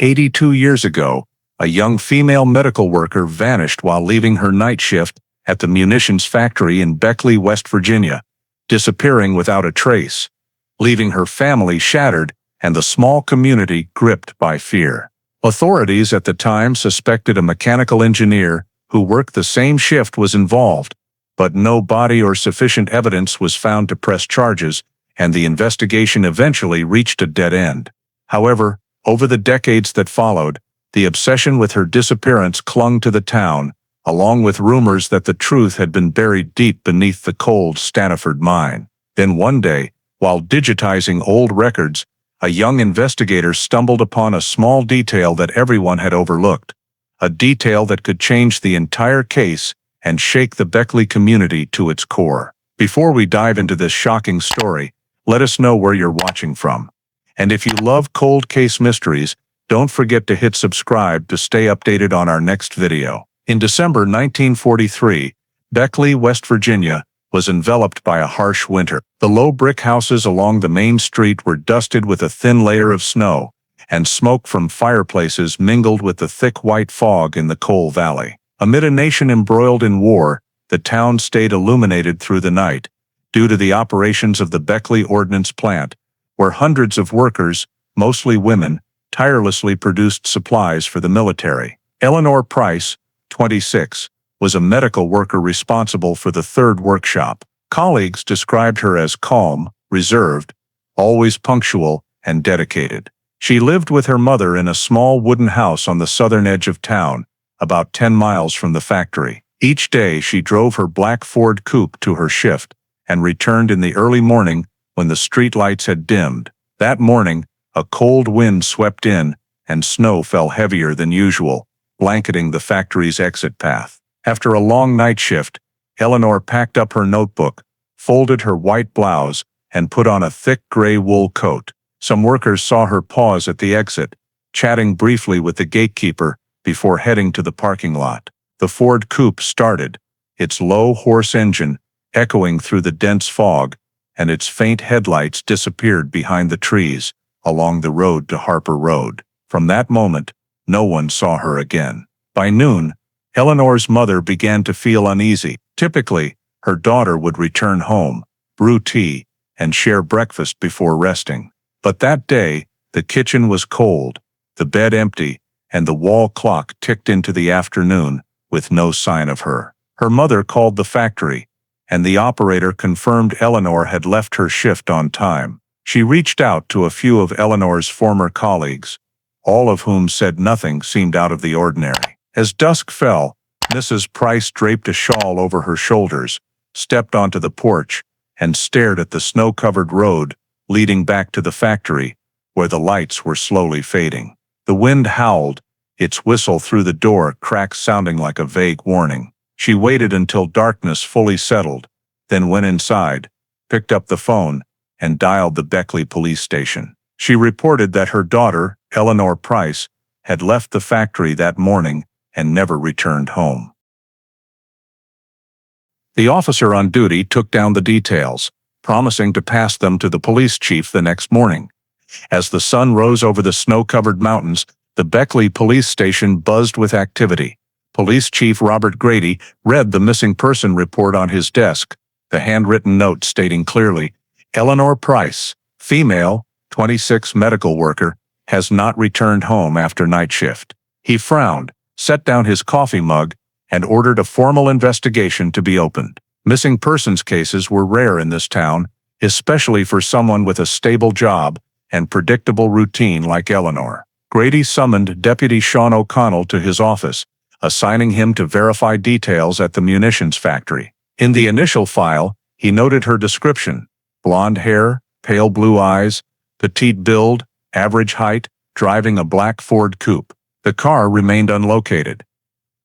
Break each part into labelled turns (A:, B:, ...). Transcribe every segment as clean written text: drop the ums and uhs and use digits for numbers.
A: 82 years ago, a young female medical worker vanished while leaving her night shift at the munitions factory in Beckley, West Virginia, disappearing without a trace, leaving her family shattered and the small community gripped by fear. Authorities at the time suspected a mechanical engineer who worked the same shift was involved, but no body or sufficient evidence was found to press charges, and the investigation eventually reached a dead end. However, over the decades that followed, the obsession with her disappearance clung to the town, along with rumors that the truth had been buried deep beneath the cold Stanaford mine. Then one day, while digitizing old records, a young investigator stumbled upon a small detail that everyone had overlooked, a detail that could change the entire case and shake the Beckley community to its core. Before we dive into this shocking story, let us know where you're watching from. And if you love cold case mysteries, don't forget to hit subscribe to stay updated on our next video. In December 1943, Beckley, West Virginia, was enveloped by a harsh winter. The low brick houses along the main street were dusted with a thin layer of snow, and smoke from fireplaces mingled with the thick white fog in the coal valley. Amid a nation embroiled in war, the town stayed illuminated through the night, due to the operations of the Beckley Ordnance Plant, where hundreds of workers, mostly women, tirelessly produced supplies for the military. Eleanor Price, 26, was a medical worker responsible for the third workshop. Colleagues described her as calm, reserved, always punctual, and dedicated. She lived with her mother in a small wooden house on the southern edge of town, about 10 miles from the factory. Each day she drove her black Ford coupe to her shift, and returned in the early morning when the street lights had dimmed. That morning, a cold wind swept in, and snow fell heavier than usual, blanketing the factory's exit path. After a long night shift, Eleanor packed up her notebook, folded her white blouse, and put on a thick gray wool coat. Some workers saw her pause at the exit, chatting briefly with the gatekeeper before heading to the parking lot. The Ford coupe started, its low horse engine echoing through the dense fog, and its faint headlights disappeared behind the trees along the road to Harper Road. From that moment, no one saw her again. By noon, Eleanor's mother began to feel uneasy. Typically, her daughter would return home, brew tea, and share breakfast before resting. But that day, the kitchen was cold, the bed empty, and the wall clock ticked into the afternoon with no sign of her. Her mother called the factory, and the operator confirmed Eleanor had left her shift on time. She reached out to a few of Eleanor's former colleagues, all of whom said nothing seemed out of the ordinary. As dusk fell, Mrs. Price draped a shawl over her shoulders, stepped onto the porch, and stared at the snow-covered road leading back to the factory, where the lights were slowly fading. The wind howled, its whistle through the door crack sounding like a vague warning. She waited until darkness fully settled, then went inside, picked up the phone, and dialed the Beckley police station. She reported that her daughter, Eleanor Price, had left the factory that morning and never returned home. The officer on duty took down the details, promising to pass them to the police chief the next morning. As the sun rose over the snow-covered mountains, the Beckley police station buzzed with activity. Police Chief Robert Grady read the missing person report on his desk, the handwritten note stating clearly, "Eleanor Price, female, 26 medical worker, has not returned home after night shift." He frowned, set down his coffee mug, and ordered a formal investigation to be opened. Missing persons cases were rare in this town, especially for someone with a stable job and predictable routine like Eleanor. Grady summoned Deputy Sean O'Connell to his office, assigning him to verify details at the munitions factory. In the initial file, he noted her description: blonde hair, pale blue eyes, petite build, average height, driving a black Ford coupe. The car remained unlocated.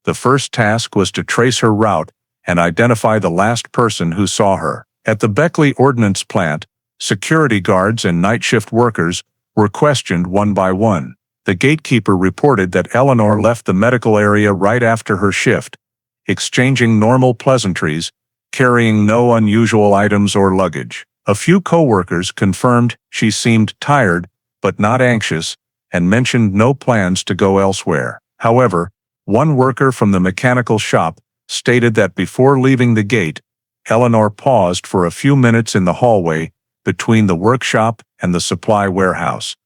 A: The first task was to trace her route and identify the last person who saw her. At the Beckley Ordnance Plant, security guards and night shift workers were questioned one by one. The gatekeeper reported that Eleanor left the medical area right after her shift, exchanging normal pleasantries, carrying no unusual items or luggage. A few co-workers confirmed she seemed tired but not anxious, and mentioned no plans to go elsewhere. However, one worker from the mechanical shop stated that before leaving the gate, Eleanor paused for a few minutes in the hallway between the workshop and the supply warehouse,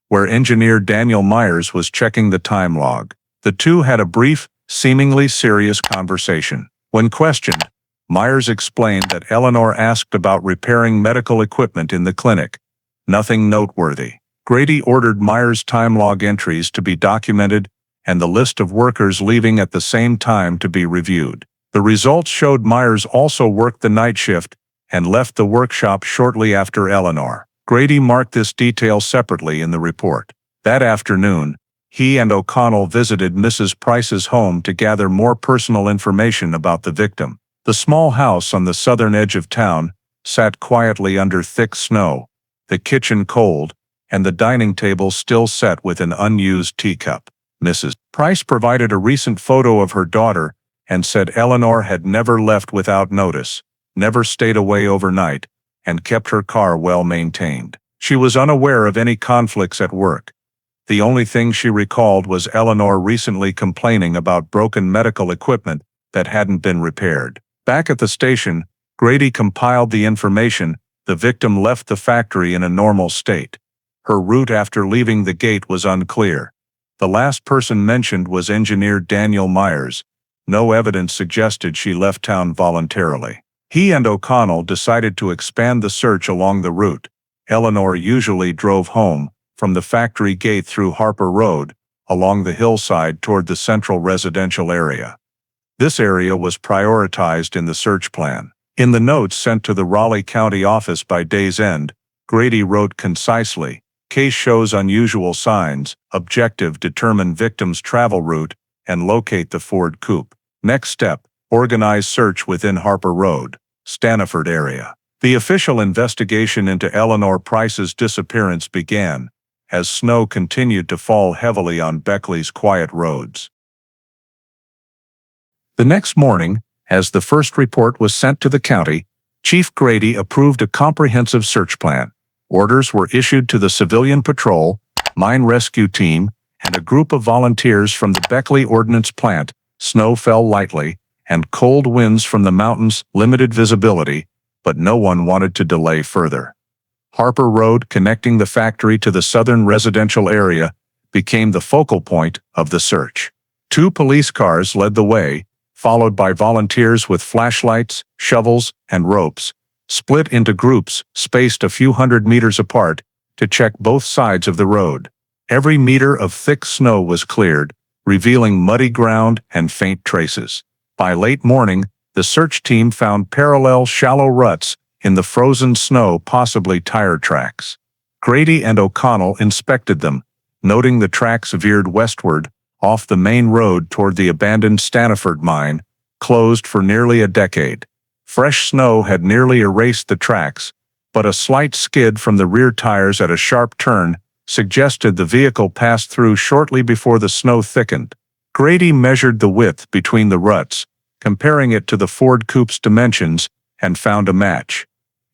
A: where engineer Daniel Myers was checking the time log. The two had a brief, seemingly serious conversation. When questioned, Myers explained that Eleanor asked about repairing medical equipment in the clinic. Nothing noteworthy. Grady ordered Myers' time log entries to be documented and the list of workers leaving at the same time to be reviewed. The results showed Myers also worked the night shift and left the workshop shortly after Eleanor. Grady marked this detail separately in the report. That afternoon, he and O'Connell visited Mrs. Price's home to gather more personal information about the victim. The small house on the southern edge of town sat quietly under thick snow, the kitchen cold, and the dining table still set with an unused teacup. Mrs. Price provided a recent photo of her daughter and said Eleanor had never left without notice, never stayed away overnight, and kept her car well maintained. She was unaware of any conflicts at work. The only thing she recalled was Eleanor recently complaining about broken medical equipment that hadn't been repaired. Back at the station, Grady compiled the information. The victim left the factory in a normal state. Her route after leaving the gate was unclear. The last person mentioned was engineer Daniel Myers. No evidence suggested she left town voluntarily. He and O'Connell decided to expand the search along the route. Eleanor usually drove home from the factory gate through Harper Road, along the hillside toward the central residential area. This area was prioritized in the search plan. In the notes sent to the Raleigh County office by day's end, Grady wrote concisely, "Case shows unusual signs, objective determine victim's travel route, and locate the Ford coupe. Next step, organize search within Harper Road, Stanaford area." The official investigation into Eleanor Price's disappearance began, as snow continued to fall heavily on Beckley's quiet roads. The next morning, as the first report was sent to the county, Chief Grady approved a comprehensive search plan. Orders were issued to the civilian patrol, mine rescue team, and a group of volunteers from the Beckley Ordnance Plant. Snow fell lightly, and cold winds from the mountains limited visibility, but no one wanted to delay further. Harper Road, connecting the factory to the southern residential area, became the focal point of the search. 2 police cars led the way, followed by volunteers with flashlights, shovels, and ropes, split into groups spaced a few hundred meters apart to check both sides of the road. Every meter of thick snow was cleared, revealing muddy ground and faint traces. By late morning, the search team found parallel shallow ruts in the frozen snow, possibly tire tracks. Grady and O'Connell inspected them, noting the tracks veered westward, off the main road toward the abandoned Stanaford mine, closed for nearly a decade. Fresh snow had nearly erased the tracks, but a slight skid from the rear tires at a sharp turn suggested the vehicle passed through shortly before the snow thickened. Grady measured the width between the ruts, comparing it to the Ford coupe's dimensions, and found a match.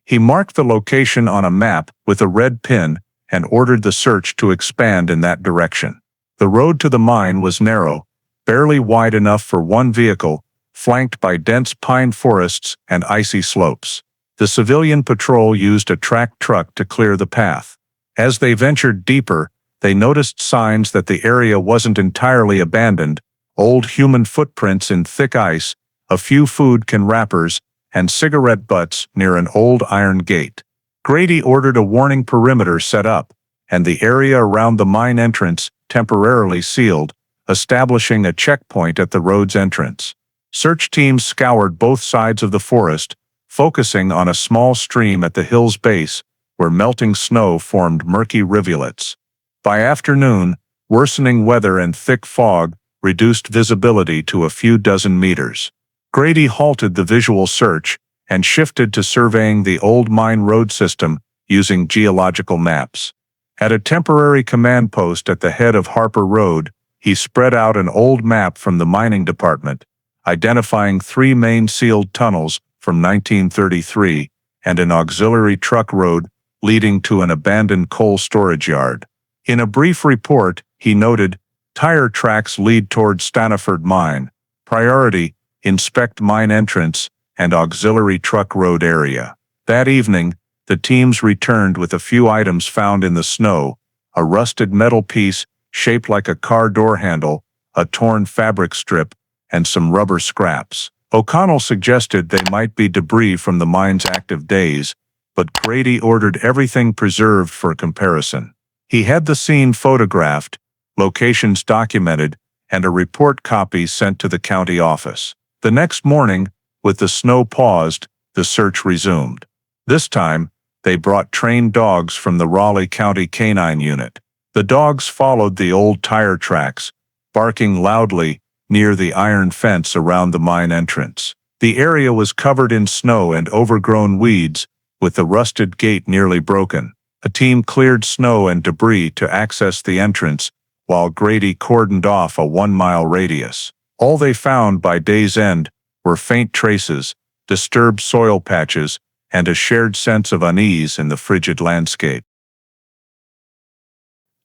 A: He marked the location on a map with a red pin and ordered the search to expand in that direction. The road to the mine was narrow, barely wide enough for one vehicle, flanked by dense pine forests and icy slopes. The civilian patrol used a track truck to clear the path. As they ventured deeper, they noticed signs that the area wasn't entirely abandoned: old human footprints in thick ice, a few food can wrappers, and cigarette butts near an old iron gate. Grady ordered a warning perimeter set up, and the area around the mine entrance temporarily sealed, establishing a checkpoint at the road's entrance. Search teams scoured both sides of the forest, focusing on a small stream at the hill's base, where melting snow formed murky rivulets. By afternoon, worsening weather and thick fog reduced visibility to a few dozen meters. Grady halted the visual search and shifted to surveying the old mine road system using geological maps. At a temporary command post at the head of Harper Road, he spread out an old map from the mining department, identifying 3 main sealed tunnels from 1933 and an auxiliary truck road leading to an abandoned coal storage yard. In a brief report, he noted, "Tire tracks lead toward Stanaford mine. Priority, inspect mine entrance and auxiliary truck road area." That evening, the teams returned with a few items found in the snow: a rusted metal piece shaped like a car door handle, a torn fabric strip, and some rubber scraps. O'Connell suggested they might be debris from the mine's active days, but Grady ordered everything preserved for comparison. He had the scene photographed, locations documented, and a report copy sent to the county office. The next morning, with the snow paused, the search resumed. This time, they brought trained dogs from the Raleigh County Canine Unit. The dogs followed the old tire tracks, barking loudly near the iron fence around the mine entrance. The area was covered in snow and overgrown weeds, with the rusted gate nearly broken. A team cleared snow and debris to access the entrance, while Grady cordoned off a 1-mile radius. All they found by day's end were faint traces, disturbed soil patches, and a shared sense of unease in the frigid landscape.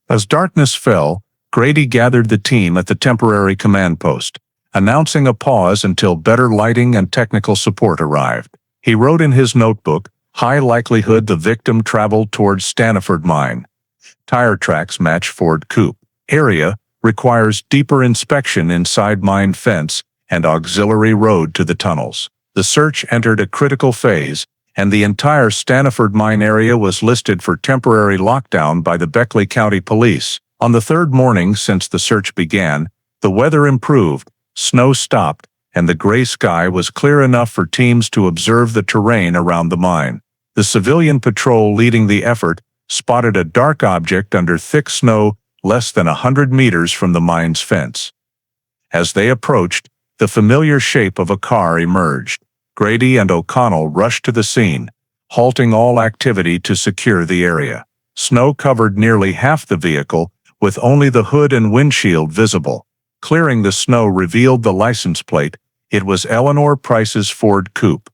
A: As darkness fell, Grady gathered the team at the temporary command post, announcing a pause until better lighting and technical support arrived. He wrote in his notebook, "High likelihood the victim traveled towards Stanaford mine. Tire tracks match Ford coupe. Area requires deeper inspection inside mine fence and auxiliary road to the tunnels." The search entered a critical phase, and the entire Stanaford mine area was listed for temporary lockdown by the Beckley County Police. On the third morning since the search began, the weather improved, snow stopped, and the gray sky was clear enough for teams to observe the terrain around the mine. The civilian patrol leading the effort spotted a dark object under thick snow less than 100 meters from the mine's fence. As they approached, the familiar shape of a car emerged. Grady and O'Connell rushed to the scene, halting all activity to secure the area. Snow covered nearly half the vehicle, with only the hood and windshield visible. Clearing the snow revealed the license plate. It was Eleanor Price's Ford coupe.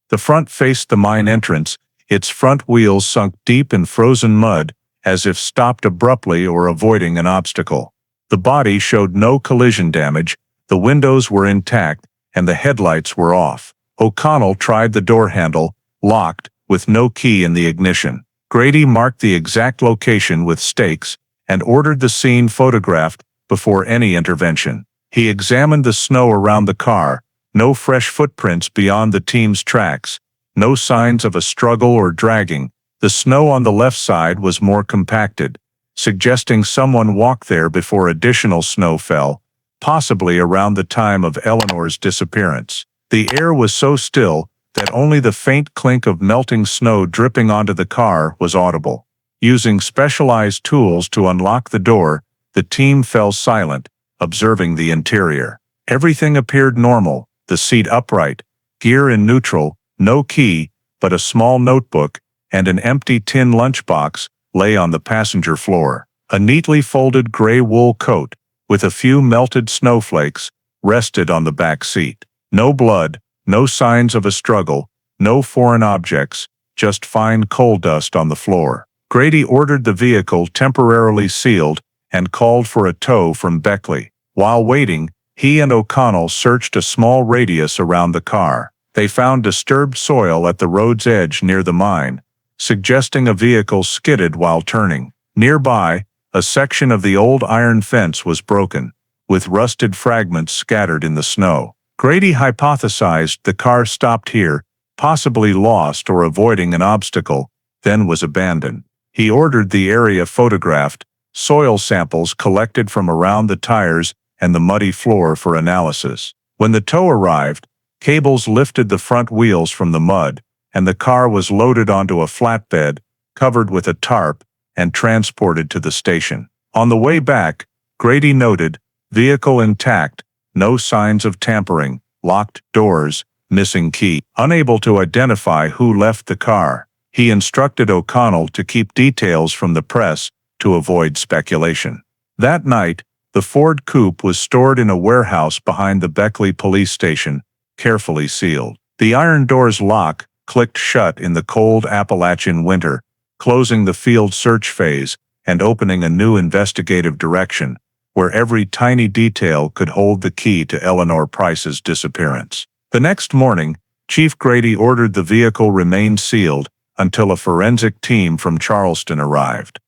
A: The front faced the mine entrance, its front wheels sunk deep in frozen mud, as if stopped abruptly or avoiding an obstacle. The body showed no collision damage, the windows were intact, and the headlights were off. O'Connell tried the door handle, locked, with no key in the ignition. Grady marked the exact location with stakes and ordered the scene photographed before any intervention. He examined the snow around the car, no fresh footprints beyond the team's tracks, no signs of a struggle or dragging. The snow on the left side was more compacted, suggesting someone walked there before additional snow fell, possibly around the time of Eleanor's disappearance. The air was so still that only the faint clink of melting snow dripping onto the car was audible. Using specialized tools to unlock the door, the team fell silent, observing the interior. Everything appeared normal, the seat upright, gear in neutral, no key, but a small notebook and an empty tin lunchbox lay on the passenger floor. A neatly folded gray wool coat, with a few melted snowflakes, rested on the back seat. No blood, no signs of a struggle, no foreign objects, just fine coal dust on the floor. Grady ordered the vehicle temporarily sealed and called for a tow from Beckley. While waiting, he and O'Connell searched a small radius around the car. They found disturbed soil at the road's edge near the mine, suggesting a vehicle skidded while turning. Nearby, a section of the old iron fence was broken, with rusted fragments scattered in the snow. Grady hypothesized the car stopped here, possibly lost or avoiding an obstacle, then was abandoned. He ordered the area photographed, soil samples collected from around the tires and the muddy floor for analysis. When the tow arrived, cables lifted the front wheels from the mud, and the car was loaded onto a flatbed, covered with a tarp, and transported to the station. On the way back, Grady noted, vehicle intact, no signs of tampering, locked doors, missing key. Unable to identify who left the car, he instructed O'Connell to keep details from the press to avoid speculation. That night, the Ford coupe was stored in a warehouse behind the Beckley police station, carefully sealed. The iron door's lock clicked shut in the cold Appalachian winter, closing the field search phase, and opening a new investigative direction, where every tiny detail could hold the key to Eleanor Price's disappearance. The next morning, Chief Grady ordered the vehicle remain sealed until a forensic team from Charleston arrived.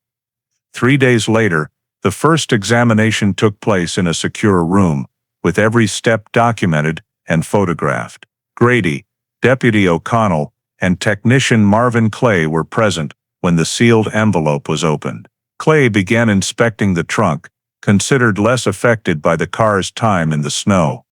A: 3 days later, the first examination took place in a secure room, with every step documented and photographed. Grady, Deputy O'Connell, and technician Marvin Clay were present when the sealed envelope was opened. Clay began inspecting the trunk, considered less affected by the car's time in the snow.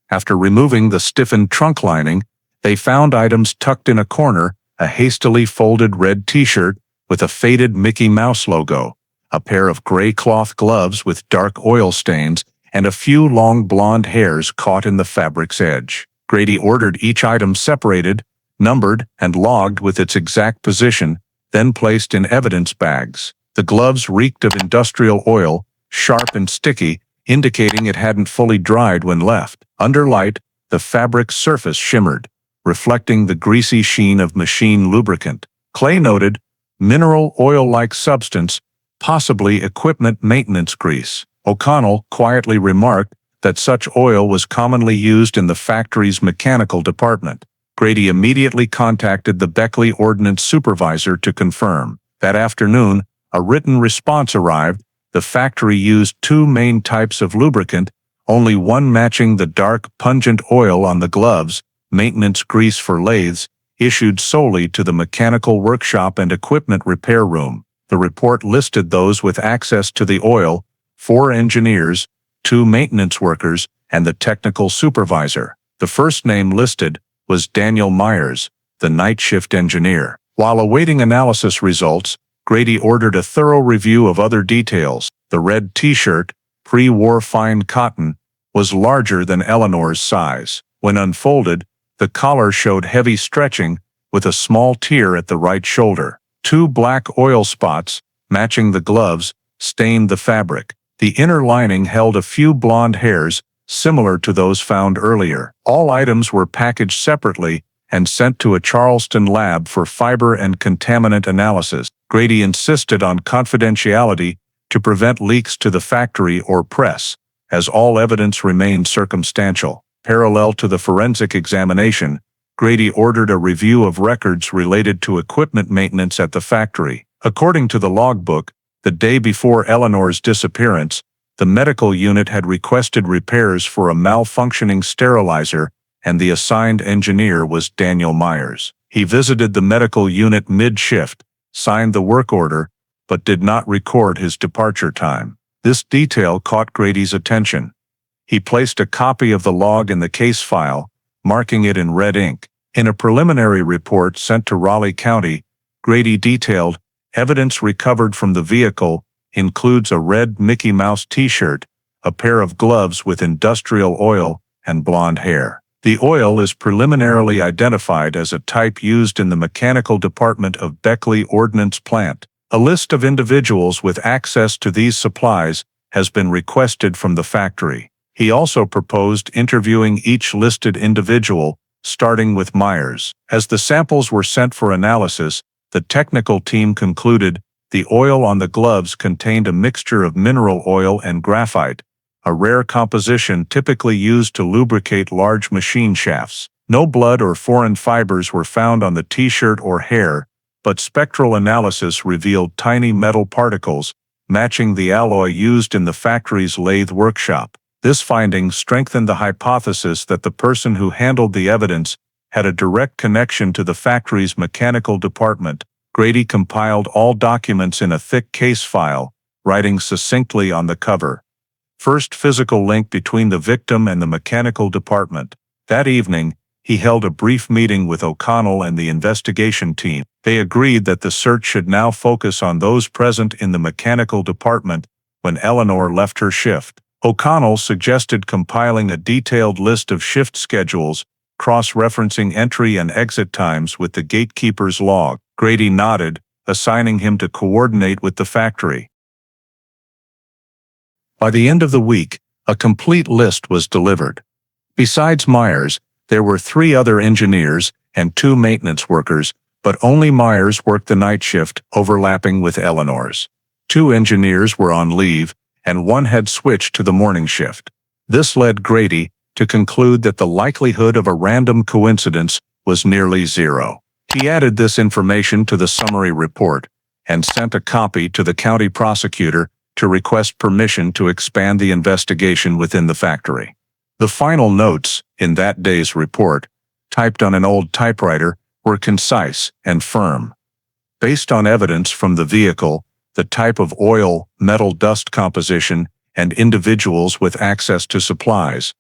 A: After removing the stiffened trunk lining, they found items tucked in a corner: a hastily folded red t-shirt with a faded Mickey Mouse logo, a pair of gray cloth gloves with dark oil stains, and a few long blonde hairs caught in the fabric's edge. Grady ordered each item separated, numbered, and logged with its exact position, then placed in evidence bags. The gloves reeked of industrial oil, sharp and sticky, indicating it hadn't fully dried when left. Under light, the fabric's surface shimmered, reflecting the greasy sheen of machine lubricant. Clay noted, mineral oil-like substance, possibly equipment maintenance grease. O'Connell quietly remarked that such oil was commonly used in the factory's mechanical department. Grady immediately contacted the Beckley ordnance supervisor to confirm. That afternoon, a written response arrived. The factory used 2 main types of lubricant, only one matching the dark, pungent oil on the gloves, maintenance grease for lathes, issued solely to the mechanical workshop and equipment repair room. The report listed those with access to the oil: 4 engineers, 2 maintenance workers, and the technical supervisor. The first name listed was Daniel Myers, the night shift engineer. While awaiting analysis results, Grady ordered a thorough review of other details. The red t-shirt, pre-war fine cotton, was larger than Eleanor's size. When unfolded, the collar showed heavy stretching, with a small tear at the right shoulder. 2 black oil spots, matching the gloves, stained the fabric. The inner lining held a few blonde hairs, similar to those found earlier. All items were packaged separately and sent to a Charleston lab for fiber and contaminant analysis. Grady insisted on confidentiality to prevent leaks to the factory or press, as all evidence remained circumstantial. Parallel to the forensic examination, Grady ordered a review of records related to equipment maintenance at the factory. According to the logbook, the day before Eleanor's disappearance, the medical unit had requested repairs for a malfunctioning sterilizer, and the assigned engineer was Daniel Myers. He visited the medical unit mid-shift, signed the work order, but did not record his departure time. This detail caught Grady's attention. He placed a copy of the log in the case file, marking it in red ink. In a preliminary report sent to Raleigh County, Grady detailed, evidence recovered from the vehicle includes a red Mickey Mouse t-shirt, a pair of gloves with industrial oil, and blonde hair. The oil is preliminarily identified as a type used in the mechanical department of Beckley Ordnance Plant. A list of individuals with access to these supplies has been requested from the factory. He also proposed interviewing each listed individual, starting with Myers. As the samples were sent for analysis, the technical team concluded the oil on the gloves contained a mixture of mineral oil and graphite, a rare composition typically used to lubricate large machine shafts. No blood or foreign fibers were found on the t-shirt or hair, but spectral analysis revealed tiny metal particles, matching the alloy used in the factory's lathe workshop. This finding strengthened the hypothesis that the person who handled the evidence had a direct connection to the factory's mechanical department. Grady compiled all documents in a thick case file, writing succinctly on the cover, "First physical link between the victim and the mechanical department." That evening, he held a brief meeting with O'Connell and the investigation team. They agreed that the search should now focus on those present in the mechanical department when Eleanor left her shift. O'Connell suggested compiling a detailed list of shift schedules, cross-referencing entry and exit times with the gatekeeper's log. Grady nodded, assigning him to coordinate with the factory. By the end of the week, a complete list was delivered. Besides Myers, there were 3 other engineers and 2 maintenance workers, but only Myers worked the night shift, overlapping with Eleanor's. 2 engineers were on leave, and 1 had switched to the morning shift. This led Grady to conclude that the likelihood of a random coincidence was nearly zero. He added this information to the summary report and sent a copy to the county prosecutor to request permission to expand the investigation within the factory. The final notes in that day's report, typed on an old typewriter, were concise and firm. Based on evidence from the vehicle, the type of oil, metal dust composition, and individuals with access to supplies,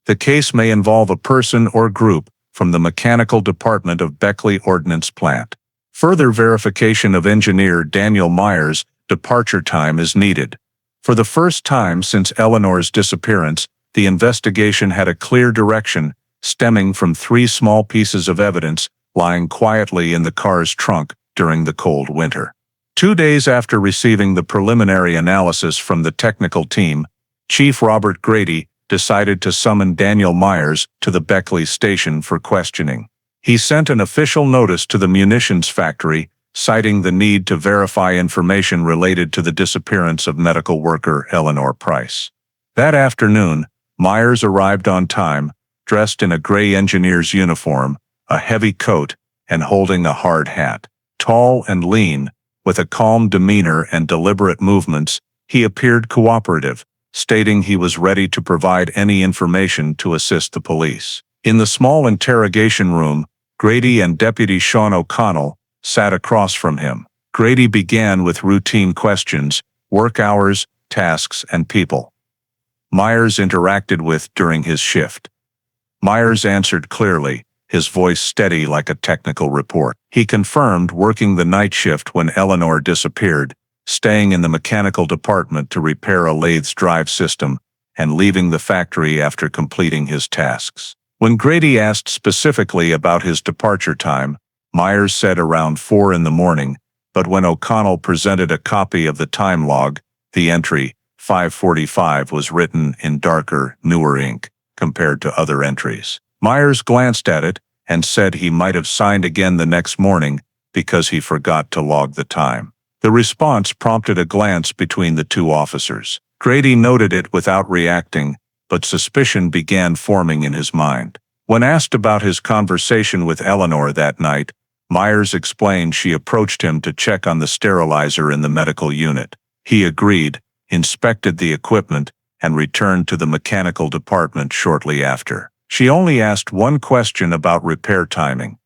A: the case may involve a person or group from the mechanical department of Beckley Ordnance Plant. Further verification of engineer Daniel Myers' departure time is needed. For the first time since Eleanor's disappearance, the investigation had a clear direction, stemming from 3 small pieces of evidence lying quietly in the car's trunk during the cold winter. 2 days after receiving the preliminary analysis from the technical team, Chief Robert Grady decided to summon Daniel Myers to the Beckley station for questioning. He sent an official notice to the munitions factory, citing the need to verify information related to the disappearance of medical worker Eleanor Price. That afternoon, Myers arrived on time, dressed in a gray engineer's uniform, a heavy coat, and holding a hard hat. Tall and lean, with a calm demeanor and deliberate movements, he appeared cooperative, stating he was ready to provide any information to assist the police. In the small interrogation room, Grady and Deputy Sean O'Connell sat across from him. Grady began with routine questions, work hours, tasks, and people Myers interacted with during his shift. Myers answered clearly, his voice steady like a technical report. He confirmed working the night shift when Eleanor disappeared, staying in the mechanical department to repair a lathe's drive system, and leaving the factory after completing his tasks. When Grady asked specifically about his departure time, Myers said around 4 in the morning, but when O'Connell presented a copy of the time log, the entry, 5:45, was written in darker, newer ink compared to other entries. Myers glanced at it and said he might have signed again the next morning because he forgot to log the time. The response prompted a glance between the 2 officers. Grady noted it without reacting, but suspicion began forming in his mind. When asked about his conversation with Eleanor that night, Myers explained she approached him to check on the sterilizer in the medical unit. He agreed, inspected the equipment, and returned to the mechanical department shortly after. She only asked one question about repair timing.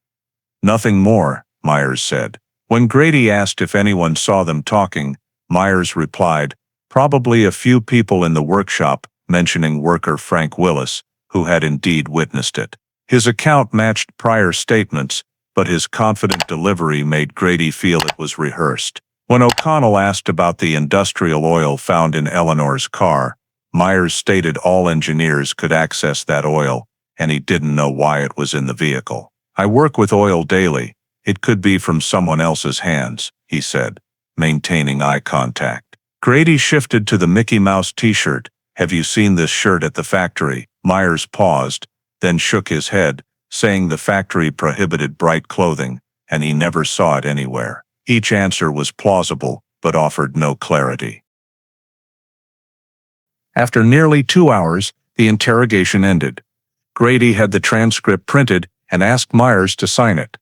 A: "Nothing more," Myers said. When Grady asked if anyone saw them talking, Myers replied, "Probably a few people in the workshop," mentioning worker Frank Willis, who had indeed witnessed it. His account matched prior statements, but his confident delivery made Grady feel it was rehearsed. When O'Connell asked about the industrial oil found in Eleanor's car, Myers stated all engineers could access that oil, and he didn't know why it was in the vehicle. "I work with oil daily. It could be from someone else's hands," he said, maintaining eye contact. Grady shifted to the Mickey Mouse t-shirt. "Have you seen this shirt at the factory?" Myers paused, then shook his head, saying the factory prohibited bright clothing, and he never saw it anywhere. Each answer was plausible, but offered no clarity. After nearly 2 hours, the interrogation ended. Grady had the transcript printed and asked Myers to sign it.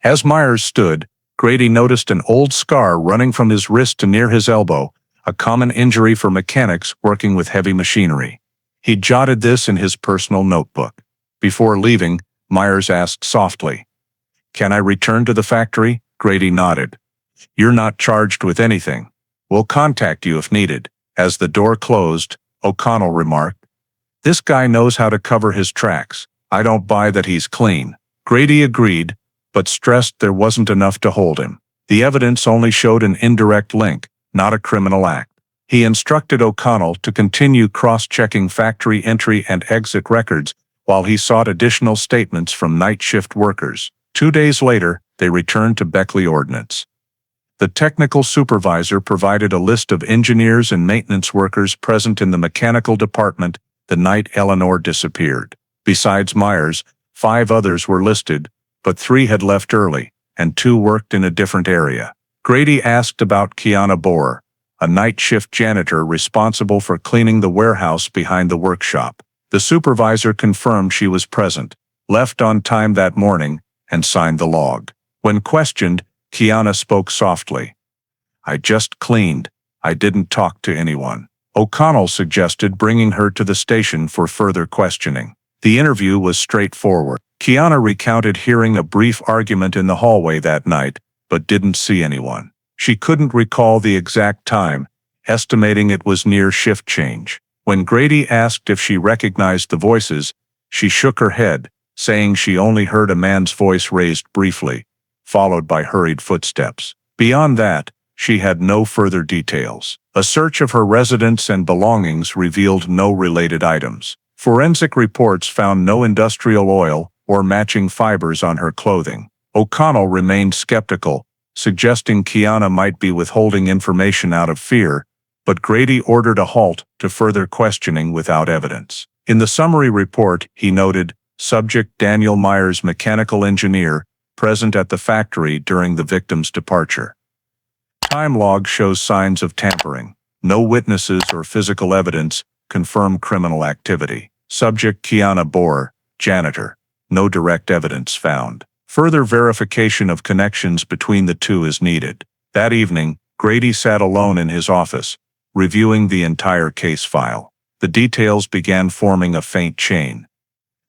A: As Myers stood, Grady noticed an old scar running from his wrist to near his elbow, a common injury for mechanics working with heavy machinery. He jotted this in his personal notebook. Before leaving, Myers asked softly, "Can I return to the factory?" Grady nodded. "You're not charged with anything. We'll contact you if needed." As the door closed, O'Connell remarked, "This guy knows how to cover his tracks. I don't buy that he's clean." Grady agreed, but stressed there wasn't enough to hold him. The evidence only showed an indirect link, not a criminal act. He instructed O'Connell to continue cross-checking factory entry and exit records while he sought additional statements from night shift workers. 2 days later, they returned to Beckley Ordnance. The technical supervisor provided a list of engineers and maintenance workers present in the mechanical department the night Eleanor disappeared. Besides Myers, 5 others were listed, but 3 had left early. and 2 worked in a different area. Grady asked about Kiana Bohr, a night shift janitor responsible for cleaning the warehouse behind the workshop. The supervisor confirmed she was present, left on time that morning, and signed the log. When questioned, Kiana spoke softly. "I just cleaned. I didn't talk to anyone." O'Connell suggested bringing her to the station for further questioning. The interview was straightforward. Kiana recounted hearing a brief argument in the hallway that night, but didn't see anyone. She couldn't recall the exact time, estimating it was near shift change. When Grady asked if she recognized the voices, she shook her head, saying she only heard a man's voice raised briefly, followed by hurried footsteps. Beyond that, she had no further details. A search of her residence and belongings revealed no related items. Forensic reports found no industrial oil or matching fibers on her clothing. O'Connell remained skeptical, suggesting Kiana might be withholding information out of fear, but Grady ordered a halt to further questioning without evidence. In the summary report, he noted, "Subject Daniel Myers, mechanical engineer, present at the factory during the victim's departure. Time log shows signs of tampering. No witnesses or physical evidence confirm criminal activity. Subject Kiana Bohr, janitor. No direct evidence found. Further verification of connections between the two is needed." That evening, Grady sat alone in his office, reviewing the entire case file. The details began forming a faint chain.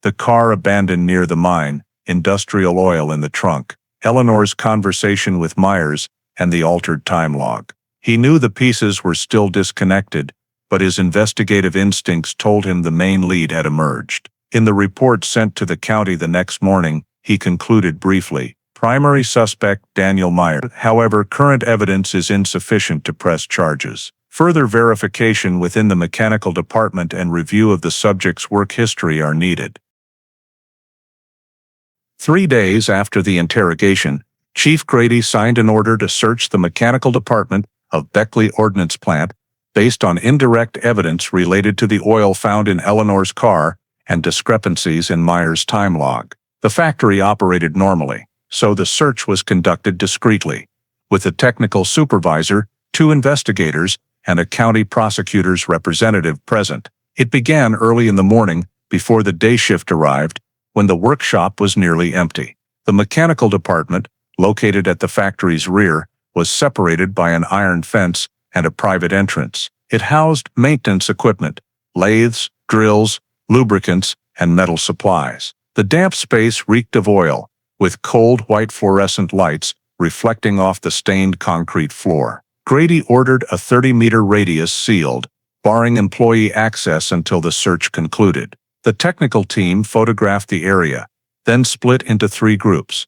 A: The car abandoned near the mine, industrial oil in the trunk, Eleanor's conversation with Myers, and the altered time log. He knew the pieces were still disconnected, but his investigative instincts told him the main lead had emerged. In the report sent to the county the next morning, he concluded briefly, "Primary suspect Daniel Myers. However, current evidence is insufficient to press charges. Further verification within the mechanical department and review of the subject's work history are needed." 3 days after the interrogation, Chief Grady signed an order to search the mechanical department of Beckley Ordnance Plant based on indirect evidence related to the oil found in Eleanor's car and discrepancies in Myers' time log. The factory operated normally, so the search was conducted discreetly, with a technical supervisor, 2 investigators, and a county prosecutor's representative present. It began early in the morning, before the day shift arrived, when the workshop was nearly empty. The mechanical department, located at the factory's rear, was separated by an iron fence and a private entrance. It housed maintenance equipment, lathes, drills, lubricants, and metal supplies. The damp space reeked of oil, with cold white fluorescent lights reflecting off the stained concrete floor. Grady ordered a 30-meter radius sealed, barring employee access until the search concluded. The technical team photographed the area, then split into 3 groups.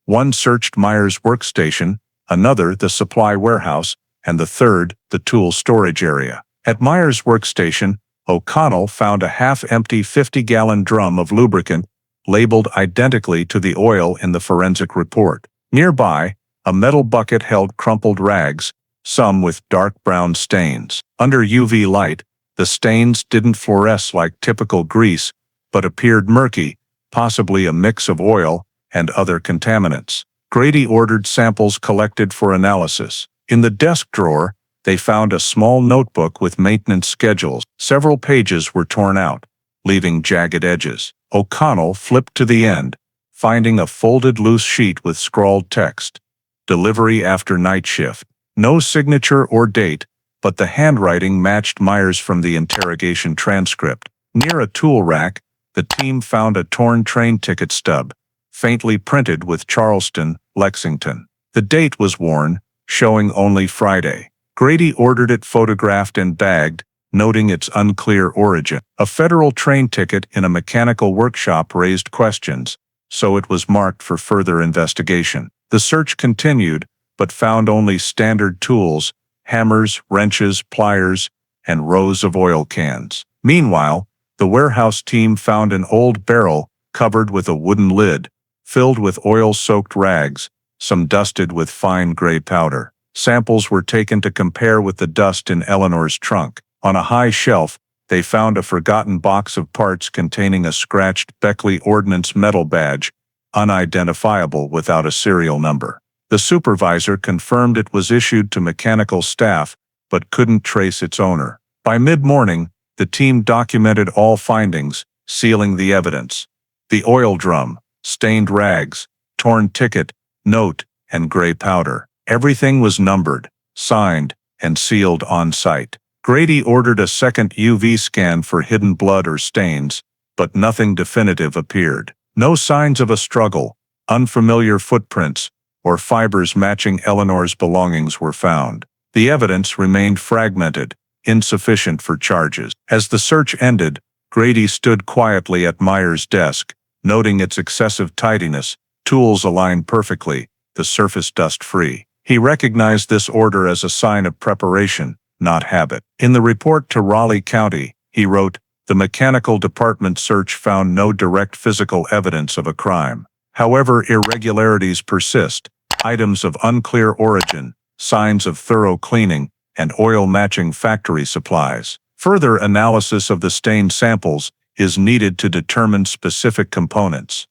A: One searched Myers' workstation, another the supply warehouse, and the third the tool storage area. At Myers' workstation, O'Connell found a half-empty 50-gallon drum of lubricant, labeled identically to the oil in the forensic report. Nearby, a metal bucket held crumpled rags, some with dark brown stains. Under UV light, the stains didn't fluoresce like typical grease, but appeared murky, possibly a mix of oil and other contaminants. Grady ordered samples collected for analysis. In the desk drawer, they found a small notebook with maintenance schedules. Several pages were torn out, leaving jagged edges. O'Connell flipped to the end, finding a folded loose sheet with scrawled text. "Delivery after night shift." No signature or date, but the handwriting matched Myers from the interrogation transcript. Near a tool rack, the team found a torn train ticket stub, faintly printed with Charleston, Lexington. The date was worn, showing only Friday. Grady ordered it photographed and bagged, noting its unclear origin. A federal train ticket in a mechanical workshop raised questions, so it was marked for further investigation. The search continued, but found only standard tools, hammers, wrenches, pliers, and rows of oil cans. Meanwhile, the warehouse team found an old barrel covered with a wooden lid, filled with oil-soaked rags, some dusted with fine gray powder. Samples were taken to compare with the dust in Eleanor's trunk. On a high shelf, they found a forgotten box of parts containing a scratched Beckley Ordnance metal badge, unidentifiable without a serial number. The supervisor confirmed it was issued to mechanical staff, but couldn't trace its owner. By mid-morning, the team documented all findings, sealing the evidence. The oil drum, stained rags, torn ticket, note, and gray powder. Everything was numbered, signed, and sealed on site. Grady ordered a second UV scan for hidden blood or stains, but nothing definitive appeared. No signs of a struggle, unfamiliar footprints, or fibers matching Eleanor's belongings were found. The evidence remained fragmented, insufficient for charges. As the search ended, Grady stood quietly at Myers' desk, noting its excessive tidiness, tools aligned perfectly, the surface dust-free. He recognized this order as a sign of preparation, not habit. In the report to Raleigh County, he wrote, "The mechanical department search found no direct physical evidence of a crime. However, irregularities persist, items of unclear origin, signs of thorough cleaning, and oil matching factory supplies. Further analysis of the stain samples is needed to determine specific components."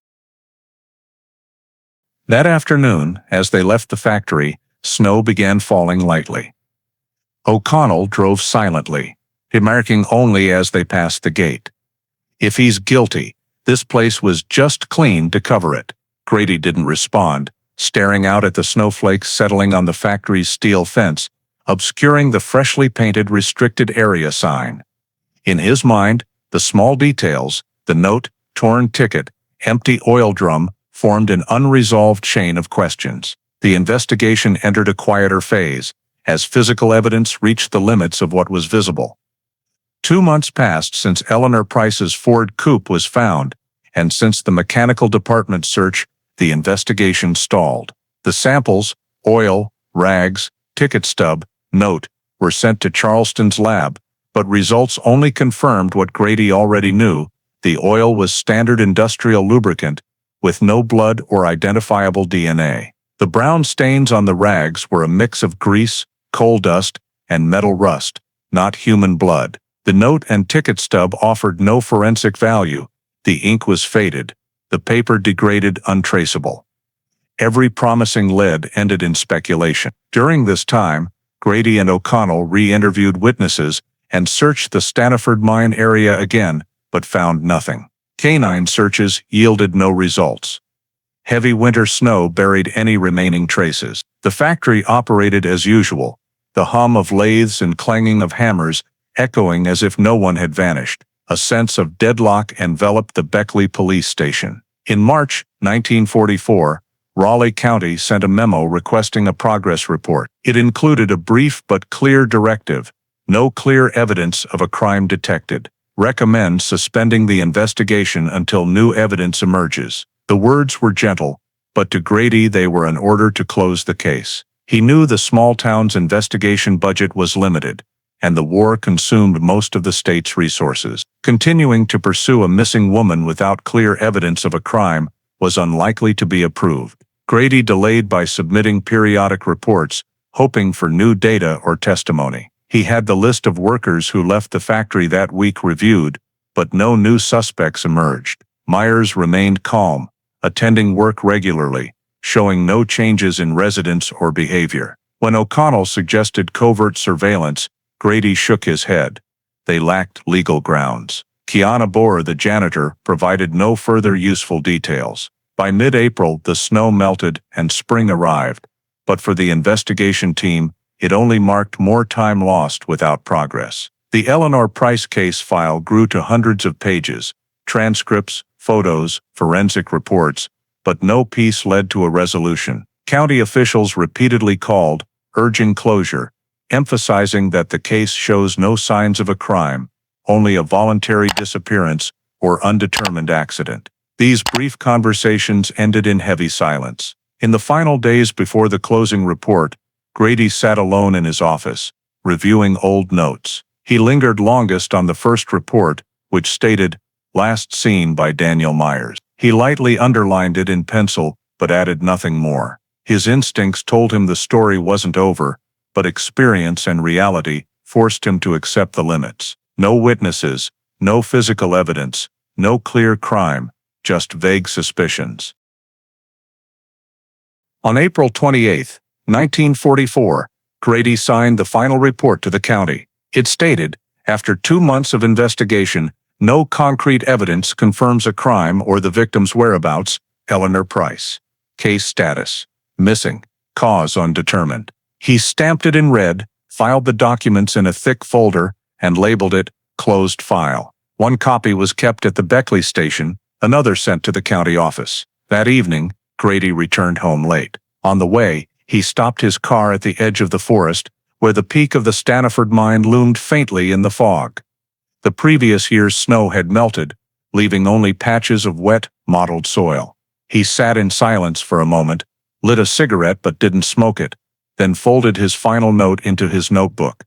A: That afternoon, as they left the factory, snow began falling lightly. O'Connell drove silently, remarking only as they passed the gate, "If he's guilty, this place was just cleaned to cover it." Grady didn't respond, staring out at the snowflakes settling on the factory's steel fence, obscuring the freshly painted restricted area sign. In his mind, the small details, the note, torn ticket, empty oil drum, formed an unresolved chain of questions. The investigation entered a quieter phase, as physical evidence reached the limits of what was visible. 2 months passed since Eleanor Price's Ford coupe was found, and since the mechanical department search, the investigation stalled. The samples, oil, rags, ticket stub, note, were sent to Charleston's lab, but results only confirmed what Grady already knew: the oil was standard industrial lubricant, with no blood or identifiable DNA. The brown stains on the rags were a mix of grease, coal dust, and metal rust, not human blood. The note and ticket stub offered no forensic value. The ink was faded, the paper degraded, untraceable. Every promising lead ended in speculation. During this time, Grady and O'Connell re-interviewed witnesses and searched the Stanaford mine area again, but found nothing. Canine searches yielded no results. Heavy winter snow buried any remaining traces. The factory operated as usual, the hum of lathes and clanging of hammers echoing as if no one had vanished. A sense of deadlock enveloped the Beckley police station. In March 1944, Raleigh County sent a memo requesting a progress report. It included a brief but clear directive: no clear evidence of a crime detected. Recommend suspending the investigation until new evidence emerges. The words were gentle, but to Grady they were an order to close the case. He knew the small town's investigation budget was limited, and the war consumed most of the state's resources. Continuing to pursue a missing woman without clear evidence of a crime was unlikely to be approved. Grady delayed by submitting periodic reports, hoping for new data or testimony. He had the list of workers who left the factory that week reviewed, but no new suspects emerged. Myers remained calm, attending work regularly, showing no changes in residence or behavior. When O'Connell suggested covert surveillance, Grady shook his head. They lacked legal grounds. Kiana Boer, the janitor, provided no further useful details. By mid-April, the snow melted and spring arrived, but for the investigation team, it only marked more time lost without progress. The Eleanor Price case file grew to hundreds of pages, transcripts, photos, forensic reports, but no piece led to a resolution. County officials repeatedly called, urging closure, emphasizing that the case shows no signs of a crime, only a voluntary disappearance or undetermined accident. These brief conversations ended in heavy silence. In the final days before the closing report, Grady sat alone in his office, reviewing old notes. He lingered longest on the first report, which stated, "Last seen by Daniel Myers." He lightly underlined it in pencil, but added nothing more. His instincts told him the story wasn't over, but experience and reality forced him to accept the limits. No witnesses, no physical evidence, no clear crime, just vague suspicions. On April 28, 1944, Grady signed the final report to the county. It stated, after 2 months of investigation, no concrete evidence confirms a crime or the victim's whereabouts. Eleanor Price. Case status: missing. Cause undetermined. He stamped it in red, filed the documents in a thick folder, and labeled it closed file. One copy was kept at the Beckley station, another sent to the county office. That evening, Grady returned home late. On the way, he stopped his car at the edge of the forest, where the peak of the Stanaford mine loomed faintly in the fog. The previous year's snow had melted, leaving only patches of wet, mottled soil. He sat in silence for a moment, lit a cigarette but didn't smoke it, then folded his final note into his notebook.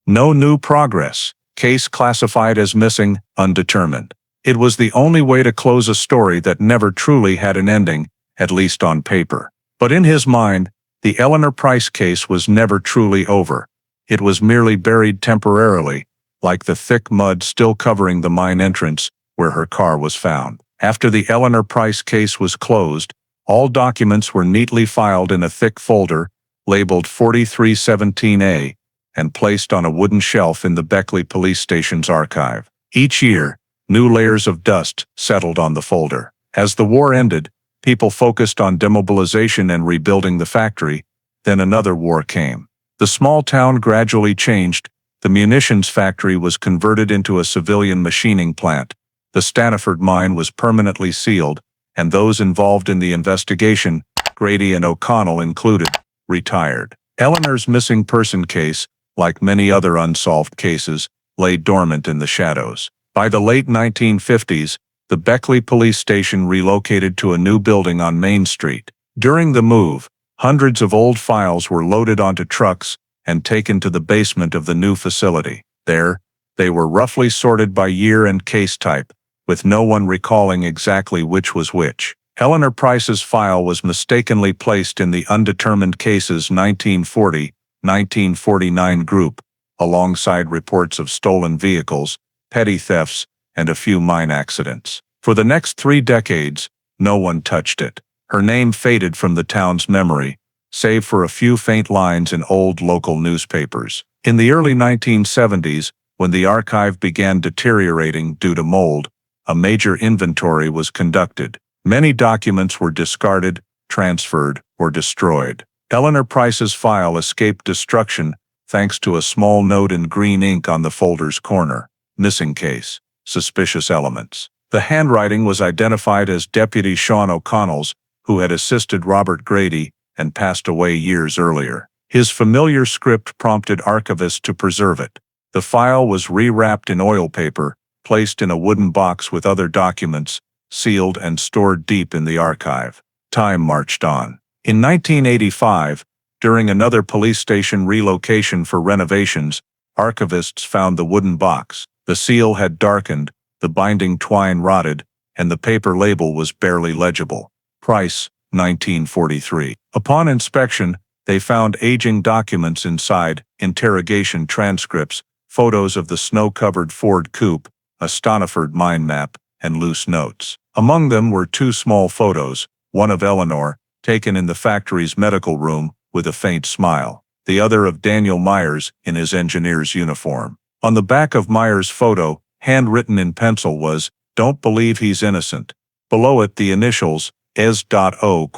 A: No new progress. Case classified as missing, undetermined. It was the only way to close a story that never truly had an ending, at least on paper. But in his mind, the Eleanor Price case was never truly over. It was merely buried temporarily, like the thick mud still covering the mine entrance where her car was found. After the Eleanor Price case was closed, all documents were neatly filed in a thick folder, labeled 4317A, and placed on a wooden shelf in the Beckley police station's archive. Each year, new layers of dust settled on the folder. As the war ended, people focused on demobilization and rebuilding the factory. Then another war came. The small town gradually changed. The munitions factory was converted into a civilian machining plant. The Stanaford mine was permanently sealed, and those involved in the investigation, Grady and O'Connell included, retired. Eleanor's missing person case, like many other unsolved cases, lay dormant in the shadows. By the late 1950s, the Beckley police station relocated to a new building on Main Street. During the move, hundreds of old files were loaded onto trucks and taken to the basement of the new facility. There, they were roughly sorted by year and case type, with no one recalling exactly which was which. Eleanor Price's file was mistakenly placed in the undetermined cases 1940-1949 group, alongside reports of stolen vehicles, petty thefts, and a few mine accidents. For the next 3 decades, no one touched it. Her name faded from the town's memory, save for a few faint lines in old local newspapers. In the early 1970s, when the archive began deteriorating due to mold, a major inventory was conducted. Many documents were discarded, transferred, or destroyed. Eleanor Price's file escaped destruction thanks to a small note in green ink on the folder's corner. Missing case. Suspicious elements. The handwriting was identified as Deputy Sean O'Connell's, who had assisted Robert Grady and passed away years earlier. His familiar script prompted archivists to preserve it. The file was rewrapped in oil paper, placed in a wooden box with other documents, sealed and stored deep in the archive. Time marched on. In 1985, during another police station relocation for renovations, archivists found the wooden box. The seal had darkened, the binding twine rotted, and the paper label was barely legible. Price, 1943. Upon inspection, they found aging documents inside, interrogation transcripts, photos of the snow-covered Ford coupe, a Stanaford mine map, and loose notes. Among them were 2 small photos, one of Eleanor, taken in the factory's medical room, with a faint smile, the other of Daniel Myers in his engineer's uniform. On the back of Myers' photo, handwritten in pencil was, "Don't believe he's innocent." Below it the initials, S.O.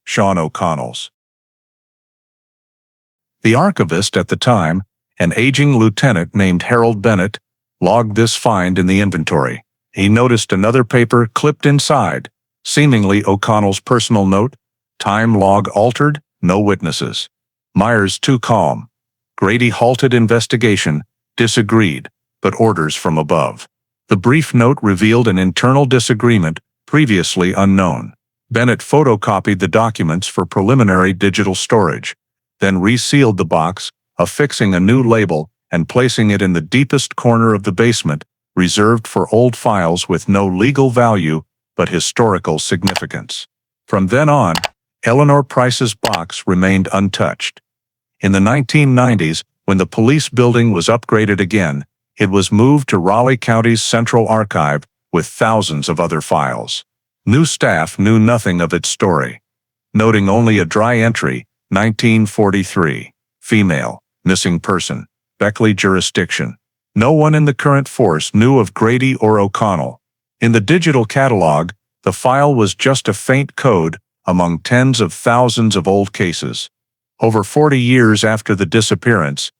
A: Sean O'Connell's. The archivist at the time, an aging lieutenant named Harold Bennett, logged this find in the inventory. He noticed another paper clipped inside, seemingly O'Connell's personal note. Time log altered, no witnesses. Myers too calm. Grady halted investigation, disagreed, but orders from above. The brief note revealed an internal disagreement, previously unknown. Bennett photocopied the documents for preliminary digital storage, then resealed the box, affixing a new label and placing it in the deepest corner of the basement, reserved for old files with no legal value but historical significance. From then on, Eleanor Price's box remained untouched. In the 1990s, when the police building was upgraded again, it was moved to Raleigh County's Central Archive with thousands of other files. New staff knew nothing of its story. noting only a dry entry, 1943. Female, missing person, Beckley jurisdiction. No one in the current force knew of Grady or O'Connell. In the digital catalog, the file was just a faint code among tens of thousands of old cases. Over 40 years after the disappearance,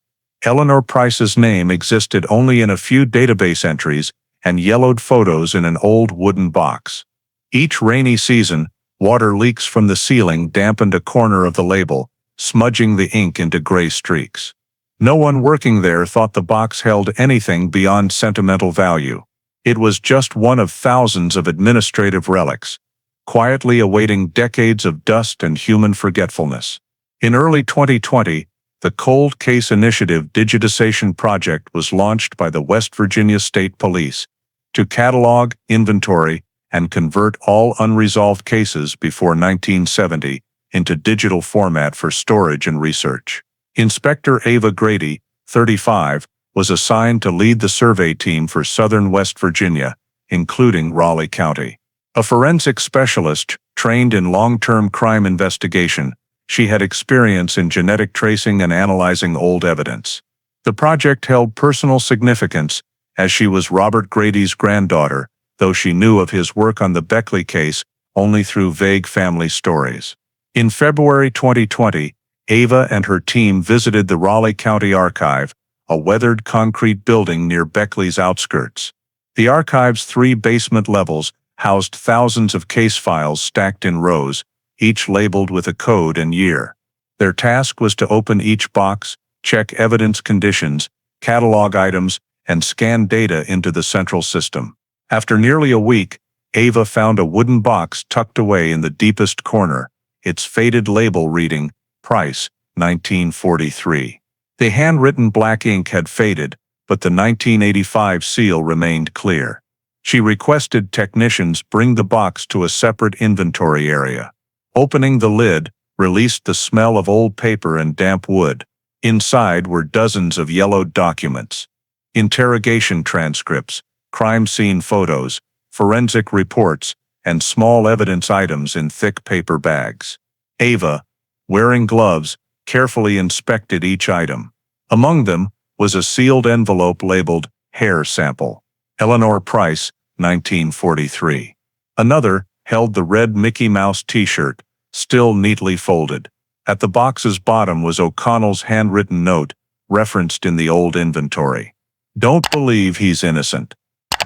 A: Eleanor Price's name existed only in a few database entries and yellowed photos in an old wooden box. Each rainy season, water leaks from the ceiling dampened a corner of the label, smudging the ink into gray streaks. No one working there thought the box held anything beyond sentimental value. It was just one of thousands of administrative relics, quietly awaiting decades of dust and human forgetfulness. In early 2020, the Cold Case Initiative digitization project was launched by the West Virginia State Police to catalog, inventory, and convert all unresolved cases before 1970 into digital format for storage and research. Inspector Ava Grady, 35, was assigned to lead the survey team for southern West Virginia, including Raleigh County. A forensic specialist trained in long-term crime investigation, she had experience in genetic tracing and analyzing old evidence. The project held personal significance, as she was Robert Grady's granddaughter, though she knew of his work on the Beckley case only through vague family stories. In February 2020, Ava and her team visited the Raleigh County Archive, a weathered concrete building near Beckley's outskirts. The archive's 3 basement levels housed thousands of case files stacked in rows, each labeled with a code and year. Their task was to open each box, check evidence conditions, catalog items, and scan data into the central system. After nearly a week, Ava found a wooden box tucked away in the deepest corner, its faded label reading, Price, 1943. The handwritten black ink had faded, but the 1985 seal remained clear. She requested technicians bring the box to a separate inventory area. Opening the lid released the smell of old paper and damp wood. Inside were dozens of yellowed documents, interrogation transcripts, crime scene photos, forensic reports, and small evidence items in thick paper bags. Ava, wearing gloves, carefully inspected each item. Among them was a sealed envelope labeled hair sample. Eleanor Price, 1943. Another held the red Mickey Mouse t-shirt, still neatly folded. At the box's bottom was O'Connell's handwritten note, referenced in the old inventory. "Don't believe he's innocent.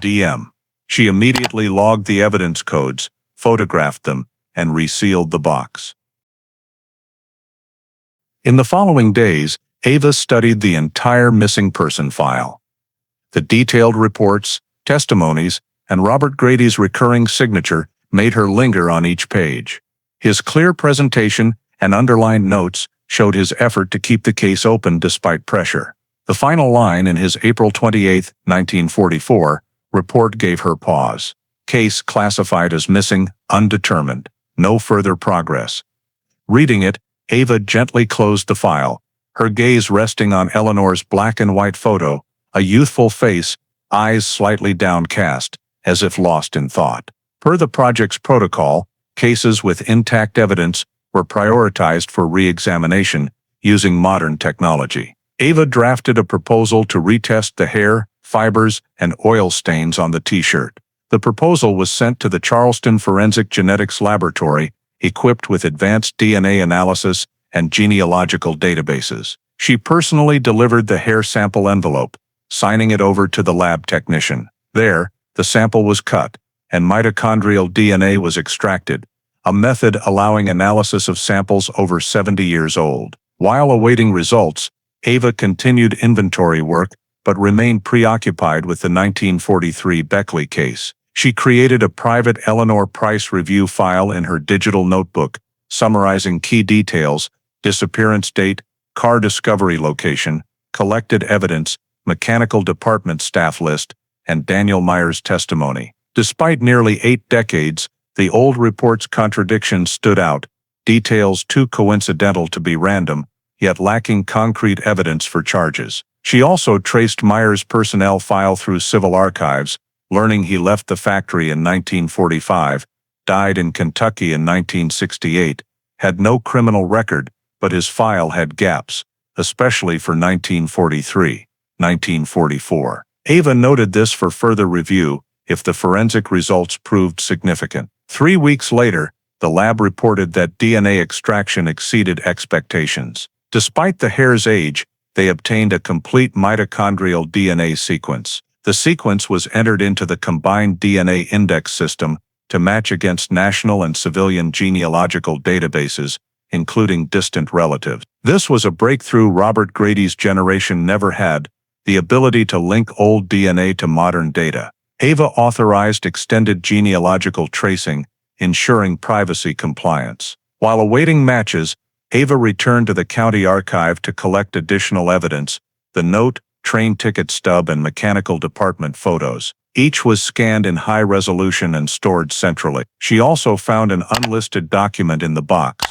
A: DM." She immediately logged the evidence codes, photographed them, and resealed the box. In the following days, Ava studied the entire missing person file. The detailed reports, testimonies, and Robert Grady's recurring signature made her linger on each page. His clear presentation and underlined notes showed his effort to keep the case open despite pressure. The final line in his April 28, 1944, report gave her pause. Case classified as missing, undetermined, no further progress. Reading it, Ava gently closed the file, her gaze resting on Eleanor's black and white photo, a youthful face, eyes slightly downcast, as if lost in thought. Per the project's protocol, cases with intact evidence were prioritized for re-examination using modern technology. Ava drafted a proposal to retest the hair, fibers, and oil stains on the t-shirt. The proposal was sent to the Charleston Forensic Genetics Laboratory, equipped with advanced DNA analysis and genealogical databases. She personally delivered the hair sample envelope, signing it over to the lab technician. There, the sample was cut, and mitochondrial DNA was extracted, a method allowing analysis of samples over 70 years old. While awaiting results, Ava continued inventory work, but remained preoccupied with the 1943 Beckley case. She created a private Eleanor Price review file in her digital notebook, summarizing key details, disappearance date, car discovery location, collected evidence, mechanical department staff list, and Daniel Meyer's testimony. Despite nearly 8 decades, the old report's contradictions stood out, details too coincidental to be random, yet lacking concrete evidence for charges. She also traced Meyer's personnel file through civil archives, learning he left the factory in 1945, died in Kentucky in 1968, had no criminal record, but his file had gaps, especially for 1943, 1944. Ava noted this for further review if the forensic results proved significant. 3 weeks later, the lab reported that DNA extraction exceeded expectations. Despite the hare's age, they obtained a complete mitochondrial DNA sequence. The sequence was entered into the combined DNA index system to match against national and civilian genealogical databases, including distant relatives. This was a breakthrough Robert Grady's generation never had, the ability to link old DNA to modern data. Ava authorized extended genealogical tracing, ensuring privacy compliance. While awaiting matches, Ava returned to the county archive to collect additional evidence: the note, train ticket stub, and mechanical department photos. Each was scanned in high resolution and stored centrally. She also found an unlisted document in the box,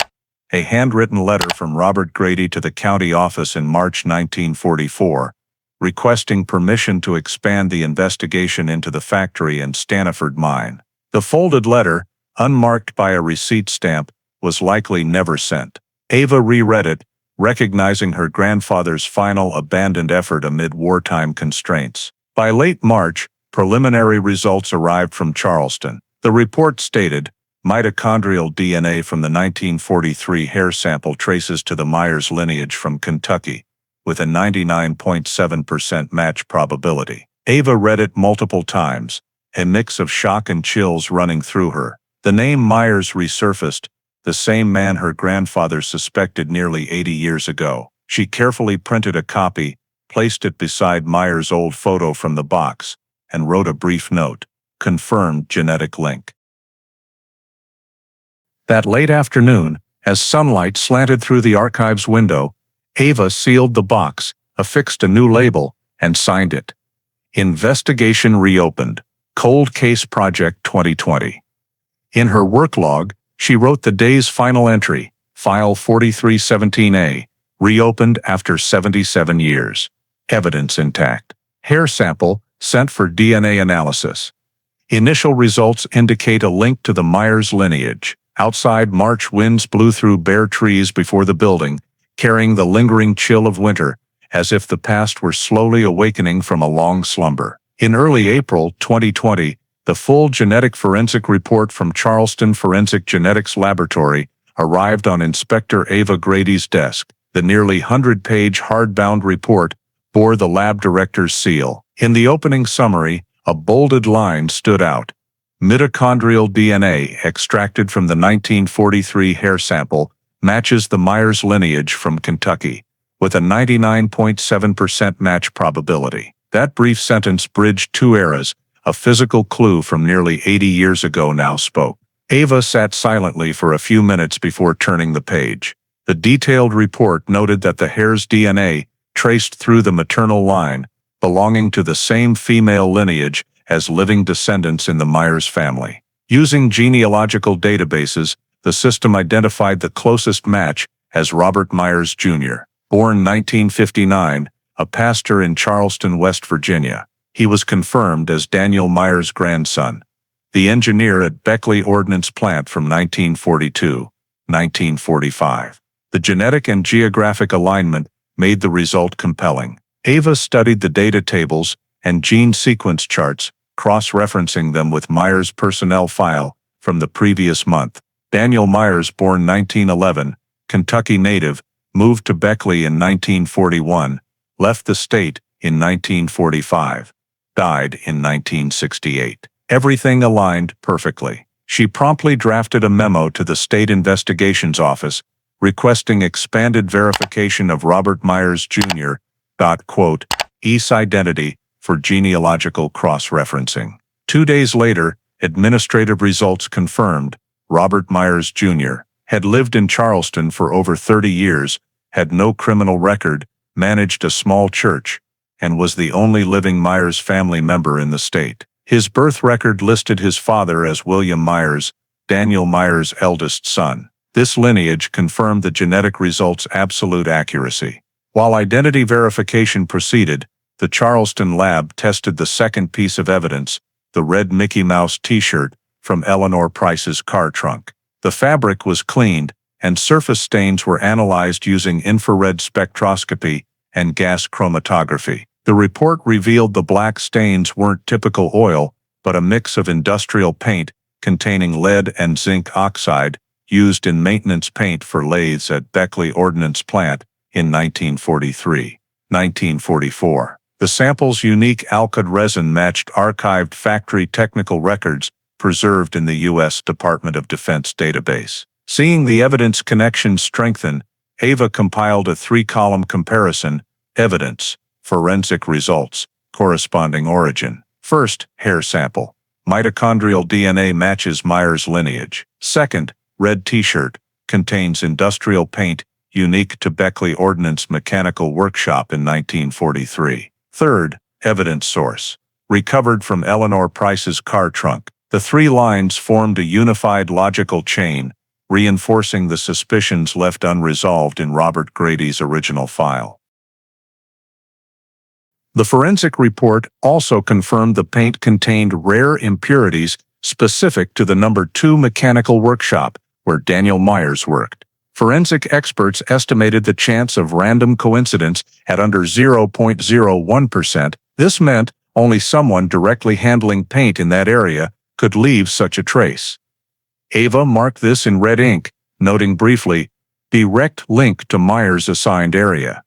A: a handwritten letter from Robert Grady to the county office in March 1944, requesting permission to expand the investigation into the factory and Stanaford mine. The folded letter, unmarked by a receipt stamp, was likely never sent. Ava reread it, recognizing her grandfather's final abandoned effort amid wartime constraints. By late March, preliminary results arrived from Charleston. The report stated, mitochondrial DNA from the 1943 hair sample traces to the Myers lineage from Kentucky, with a 99.7% match probability. Ava read it multiple times, a mix of shock and chills running through her. The name Myers resurfaced, the same man her grandfather suspected nearly 80 years ago. She carefully printed a copy, placed it beside Myers' old photo from the box, and wrote a brief note: confirmed genetic link. That late afternoon, as sunlight slanted through the archive's window, Ava sealed the box, affixed a new label, and signed it. Investigation reopened. Cold Case Project 2020. In her work log, she wrote the day's final entry, File 4317A, reopened after 77 years. Evidence intact. Hair sample sent for DNA analysis. Initial results indicate a link to the Myers lineage. Outside, March winds blew through bare trees before the building, carrying the lingering chill of winter, as if the past were slowly awakening from a long slumber. In early April 2020, the full genetic forensic report from Charleston Forensic Genetics Laboratory arrived on Inspector Ava Grady's desk. The nearly 100-page hardbound report bore the lab director's seal. In the opening summary, a bolded line stood out: mitochondrial DNA extracted from the 1943 hair sample matches the Myers lineage from Kentucky, with a 99.7% match probability. That brief sentence bridged two eras. A physical clue from nearly 80 years ago now spoke. Ava sat silently for a few minutes before turning the page. The detailed report noted that the hare's DNA traced through the maternal line, belonging to the same female lineage as living descendants in the Myers family. Using genealogical databases, the system identified the closest match as Robert Myers, Jr., born 1959, a pastor in Charleston, West Virginia. He was confirmed as Daniel Myers' grandson, the engineer at Beckley Ordnance Plant from 1942-1945. The genetic and geographic alignment made the result compelling. Ava studied the data tables and gene sequence charts, cross-referencing them with Myers' personnel file from the previous month. Daniel Myers, born 1911, Kentucky native, moved to Beckley in 1941, left the state in 1945. Died in 1968. Everything aligned perfectly. She promptly drafted a memo to the State Investigations Office, requesting expanded verification of Robert Myers, Jr. E's identity for genealogical cross-referencing. 2 days later, administrative results confirmed Robert Myers, Jr. had lived in Charleston for over 30 years, had no criminal record, managed a small church, and was the only living Myers family member in the state. His birth record listed his father as William Myers, Daniel Myers' eldest son. This lineage confirmed the genetic results' absolute accuracy. While identity verification proceeded, the Charleston lab tested the second piece of evidence, the red Mickey Mouse t-shirt from Eleanor Price's car trunk. The fabric was cleaned, and surface stains were analyzed using infrared spectroscopy and gas chromatography. The report revealed the black stains weren't typical oil, but a mix of industrial paint containing lead and zinc oxide used in maintenance paint for lathes at Beckley Ordnance Plant in 1943. 1944. The sample's unique alkyd resin matched archived factory technical records preserved in the U.S. Department of Defense database. Seeing the evidence connection strengthen, Ava compiled a 3-column comparison: evidence, forensic results, corresponding origin. First, hair sample. Mitochondrial DNA matches Myers' lineage. Second, red T-shirt, contains industrial paint unique to Beckley Ordnance Mechanical Workshop in 1943. Third, evidence source. Recovered from Eleanor Price's car trunk. The 3 lines formed a unified logical chain, reinforcing the suspicions left unresolved in Robert Grady's original file. The forensic report also confirmed the paint contained rare impurities specific to the No. 2 Mechanical Workshop, where Daniel Myers worked. Forensic experts estimated the chance of random coincidence at under 0.01%. This meant only someone directly handling paint in that area could leave such a trace. Ava marked this in red ink, noting briefly, "Direct link to Myers' assigned area."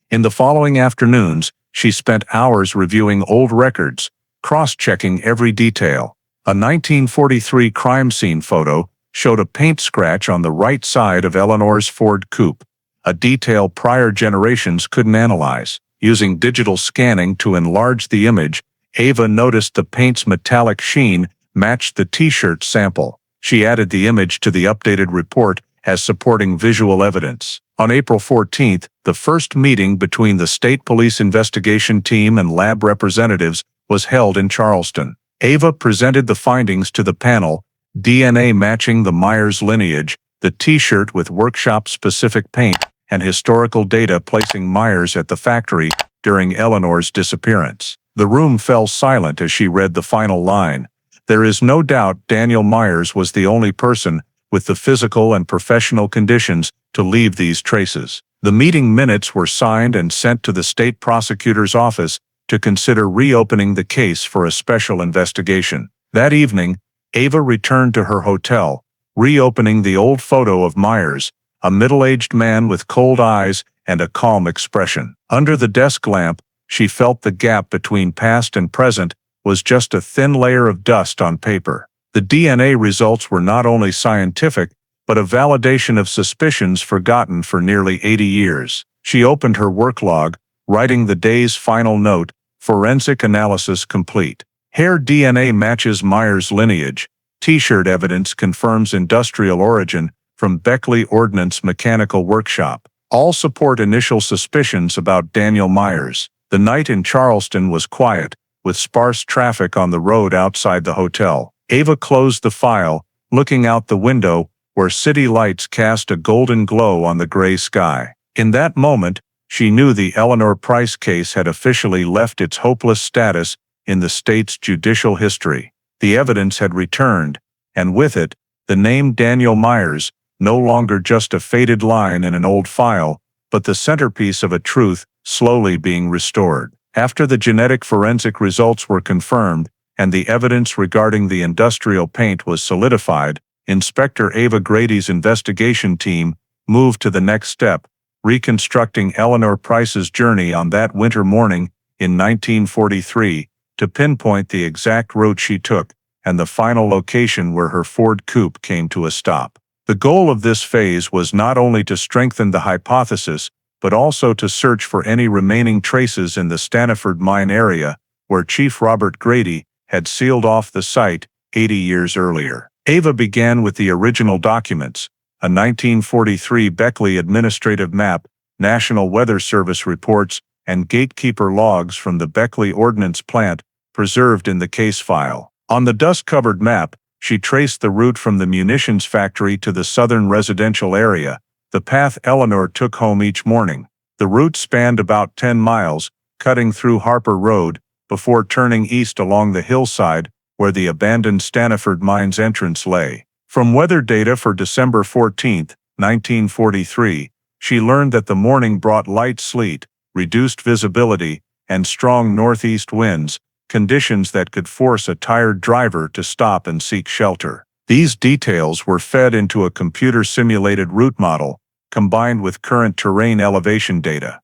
A: In the following afternoons, she spent hours reviewing old records, cross-checking every detail. A 1943 crime scene photo showed a paint scratch on the right side of Eleanor's Ford coupe, a detail prior generations couldn't analyze. Using digital scanning to enlarge the image, Ava noticed the paint's metallic sheen matched the T-shirt sample. She added the image to the updated report as supporting visual evidence. On April 14, the first meeting between the State Police investigation team and lab representatives was held in Charleston. Ava presented the findings to the panel: DNA matching the Myers lineage, the T-shirt with workshop-specific paint, and historical data placing Myers at the factory during Eleanor's disappearance. The room fell silent as she read the final line: "There is no doubt Daniel Myers was the only person with the physical and professional conditions to leave these traces." The meeting minutes were signed and sent to the state prosecutor's office to consider reopening the case for a special investigation. That evening, Ava returned to her hotel, reopening the old photo of Myers, a middle-aged man with cold eyes and a calm expression. Under the desk lamp, she felt the gap between past and present was just a thin layer of dust on paper. The DNA results were not only scientific, but a validation of suspicions forgotten for nearly 80 years. She opened her work log, writing the day's final note: forensic analysis complete. Hair DNA matches Myers' lineage. T-shirt evidence confirms industrial origin from Beckley Ordnance Mechanical Workshop. All support initial suspicions about Daniel Myers. The night in Charleston was quiet, with sparse traffic on the road outside the hotel. Ava closed the file, looking out the window where city lights cast a golden glow on the gray sky. In that moment, she knew the Eleanor Price case had officially left its hopeless status in the state's judicial history. The evidence had returned, and with it, the name Daniel Myers, no longer just a faded line in an old file, but the centerpiece of a truth slowly being restored. After the genetic forensic results were confirmed, and the evidence regarding the industrial paint was solidified, Inspector Ava Grady's investigation team moved to the next step: reconstructing Eleanor Price's journey on that winter morning in 1943, to pinpoint the exact route she took and the final location where her Ford coupe came to a stop. The goal of this phase was not only to strengthen the hypothesis, but also to search for any remaining traces in the Stanaford mine area, where Chief Robert Grady had sealed off the site 80 years earlier. Ava began with the original documents: a 1943 Beckley administrative map, National Weather Service reports, and gatekeeper logs from the Beckley Ordnance Plant preserved in the case file. On the dust-covered map, she traced the route from the munitions factory to the southern residential area, the path Eleanor took home each morning. The route spanned about 10 miles, cutting through Harper Road, before turning east along the hillside where the abandoned Stanaford mine's entrance lay. From weather data for December 14, 1943, she learned that the morning brought light sleet, reduced visibility, and strong northeast winds, conditions that could force a tired driver to stop and seek shelter. These details were fed into a computer-simulated route model, combined with current terrain elevation data.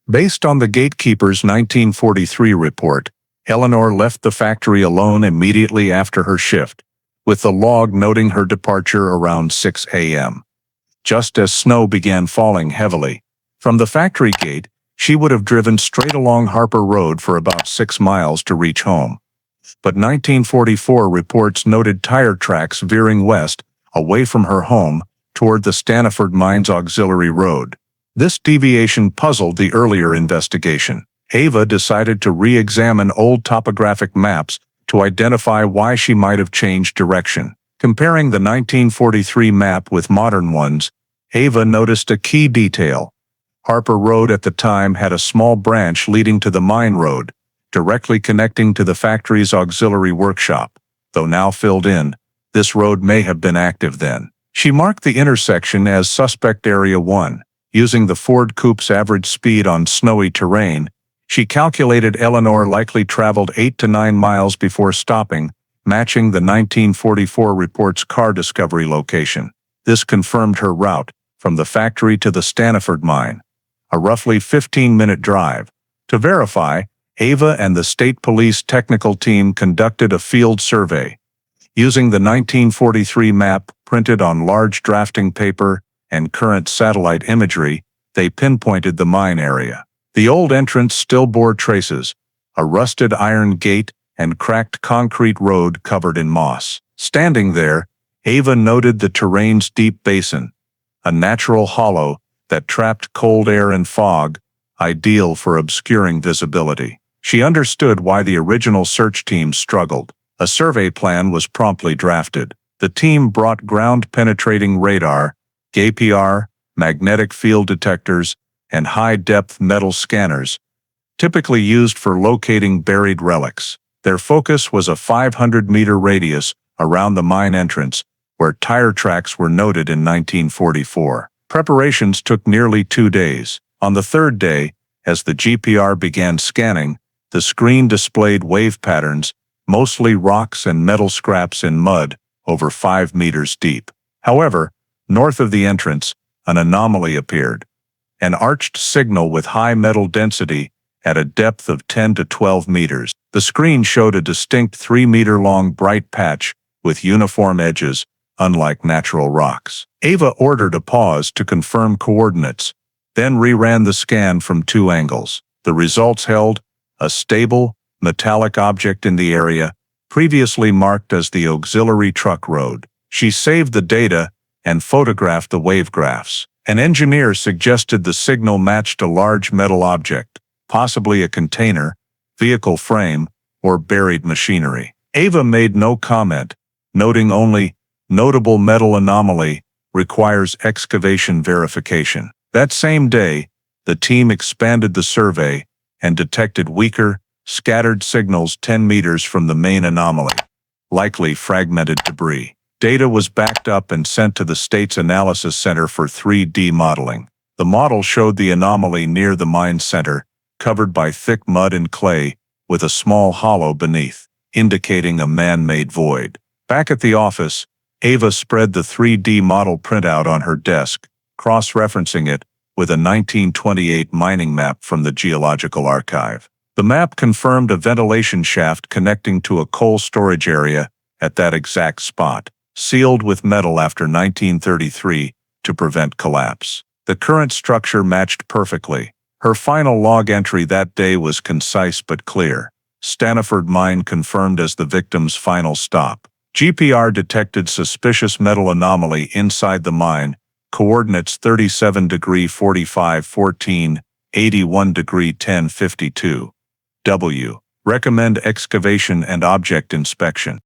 A: Based on the gatekeeper's 1943 report, Eleanor left the factory alone immediately after her shift, with the log noting her departure around 6 a.m. Just as snow began falling heavily. From the factory gate, she would have driven straight along Harper Road for about 6 miles to reach home. But 1944 reports noted tire tracks veering west, away from her home, toward the Stanaford Mines Auxiliary Road. This deviation puzzled the earlier investigation. Ava decided to re-examine old topographic maps to identify why she might have changed direction. Comparing the 1943 map with modern ones, Ava noticed a key detail. Harper Road at the time had a small branch leading to the mine road, directly connecting to the factory's auxiliary workshop. Though now filled in, this road may have been active then. She marked the intersection as Suspect Area 1. Using the Ford Coupe's average speed on snowy terrain, she calculated Eleanor likely traveled 8 to 9 miles before stopping, matching the 1944 report's car discovery location. This confirmed her route, from the factory to the Stanaford mine, a roughly 15-minute drive. To verify, Ava and the state police technical team conducted a field survey. Using the 1943 map printed on large drafting paper and current satellite imagery, they pinpointed the mine area. The old entrance still bore traces, a rusted iron gate and cracked concrete road covered in moss. Standing there, Ava noted the terrain's deep basin, a natural hollow that trapped cold air and fog, ideal for obscuring visibility. She understood why the original search team struggled. A survey plan was promptly drafted. The team brought ground-penetrating radar, GPR, magnetic field detectors, and high-depth metal scanners, typically used for locating buried relics. Their focus was a 500-meter radius around the mine entrance, where tire tracks were noted in 1944. Preparations took nearly 2 days. On the third day, as the GPR began scanning, the screen displayed wave patterns, mostly rocks and metal scraps in mud, over 5 meters deep. However, north of the entrance, an anomaly appeared. An arched signal with high metal density at a depth of 10 to 12 meters. The screen showed a distinct 3-meter-long bright patch with uniform edges, unlike natural rocks. Ava ordered a pause to confirm coordinates, then reran the scan from 2 angles. The results held: a stable, metallic object in the area, previously marked as the auxiliary truck road. She saved the data and photographed the wave graphs. An engineer suggested the signal matched a large metal object, possibly a container, vehicle frame, or buried machinery. Ava made no comment, noting only, "Notable metal anomaly, requires excavation verification." That same day, the team expanded the survey and detected weaker, scattered signals 10 meters from the main anomaly, likely fragmented debris. Data was backed up and sent to the state's analysis center for 3D modeling. The model showed the anomaly near the mine center, covered by thick mud and clay, with a small hollow beneath, indicating a man-made void. Back at the office, Ava spread the 3D model printout on her desk, cross-referencing it with a 1928 mining map from the Geological Archive. The map confirmed a ventilation shaft connecting to a coal storage area at that exact spot, sealed with metal after 1933 to prevent collapse. The current structure matched perfectly. Her final log entry that day was concise but clear. Stanaford Mine confirmed as the victim's final stop. GPR detected suspicious metal anomaly inside the mine, coordinates 37°45'14", 81°10'52". W. Recommend excavation and object inspection.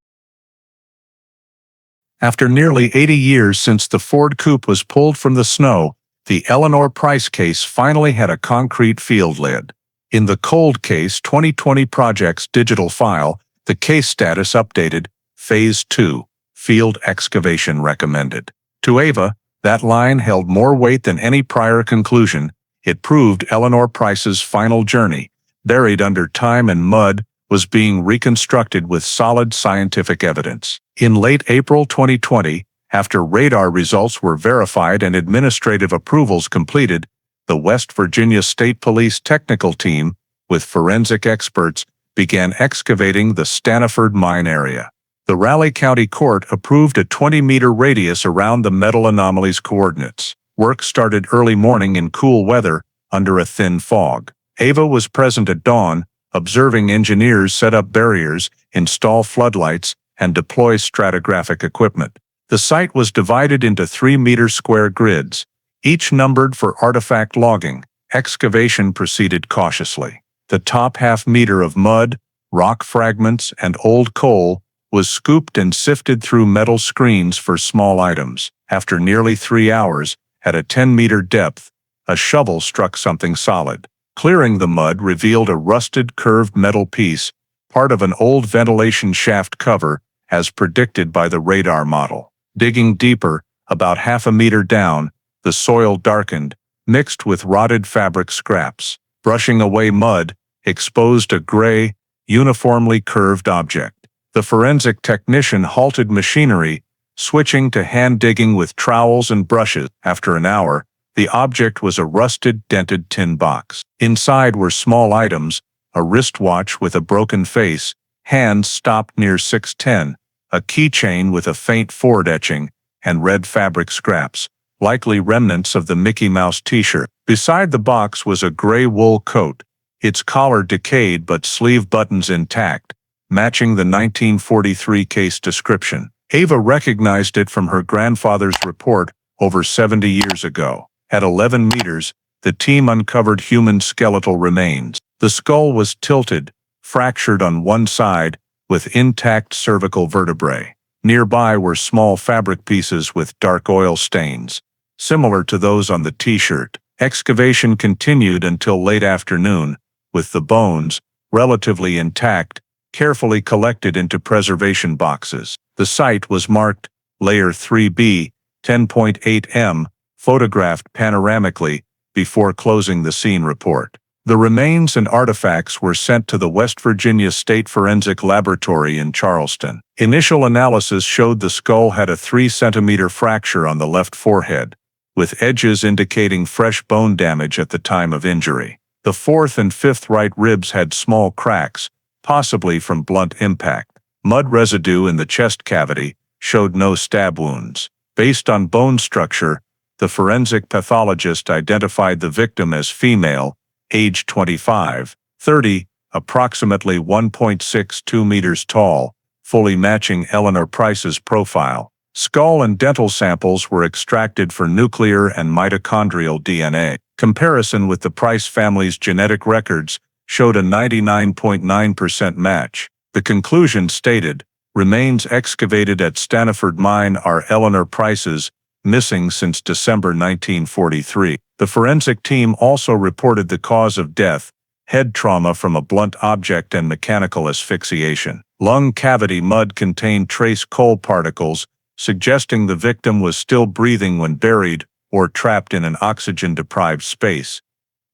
A: After nearly 80 years since the Ford Coupe was pulled from the snow, the Eleanor Price case finally had a concrete field lid. In the Cold Case 2020 Project's digital file, the case status updated, Phase 2, Field Excavation Recommended. To Ava, that line held more weight than any prior conclusion. It proved Eleanor Price's final journey, buried under time and mud, was being reconstructed with solid scientific evidence. In late April 2020, after radar results were verified and administrative approvals completed, the West Virginia State Police technical team, with forensic experts, began excavating the Stanaford mine area. The Raleigh County Court approved a 20-meter radius around the metal anomaly's coordinates. Work started early morning in cool weather, under a thin fog. Ava was present at dawn, observing engineers set up barriers, install floodlights, and deploy stratigraphic equipment. The site was divided into 3-meter square grids, each numbered for artifact logging. Excavation proceeded cautiously. The top half-meter of mud, rock fragments, and old coal was scooped and sifted through metal screens for small items. After nearly 3 hours, at a 10-meter depth, a shovel struck something solid. Clearing the mud revealed a rusted curved metal piece, part of an old ventilation shaft cover, as predicted by the radar model. Digging deeper, about half a meter down, the soil darkened, mixed with rotted fabric scraps. Brushing away mud, exposed a gray, uniformly curved object. The forensic technician halted machinery, switching to hand digging with trowels and brushes. After an hour, the object was a rusted, dented tin box. Inside were small items, a wristwatch with a broken face, hands stopped near 610, a keychain with a faint Ford etching, and red fabric scraps, likely remnants of the Mickey Mouse t-shirt. Beside the box was a gray wool coat, its collar decayed but sleeve buttons intact, matching the 1943 case description. Ava recognized it from her grandfather's report over 70 years ago. At 11 meters, the team uncovered human skeletal remains. The skull was tilted, fractured on one side, with intact cervical vertebrae. Nearby were small fabric pieces with dark oil stains, similar to those on the t-shirt. Excavation continued until late afternoon, with the bones, relatively intact, carefully collected into preservation boxes. The site was marked Layer 3B, 10.8 m, photographed panoramically, before closing the scene report. The remains and artifacts were sent to the West Virginia State Forensic Laboratory in Charleston. Initial analysis showed the skull had a 3-centimeter fracture on the left forehead, with edges indicating fresh bone damage at the time of injury. The 4th and 5th right ribs had small cracks, possibly from blunt impact. Mud residue in the chest cavity showed no stab wounds. Based on bone structure, the forensic pathologist identified the victim as female, age 25, 30, approximately 1.62 meters tall, fully matching Eleanor Price's profile. Skull and dental samples were extracted for nuclear and mitochondrial DNA. Comparison with the Price family's genetic records showed a 99.9% match. The conclusion stated, remains excavated at Stanaford Mine are Eleanor Price's, missing since December 1943. The forensic team also reported the cause of death, head trauma from a blunt object and mechanical asphyxiation. Lung cavity mud contained trace coal particles, suggesting the victim was still breathing when buried or trapped in an oxygen-deprived space.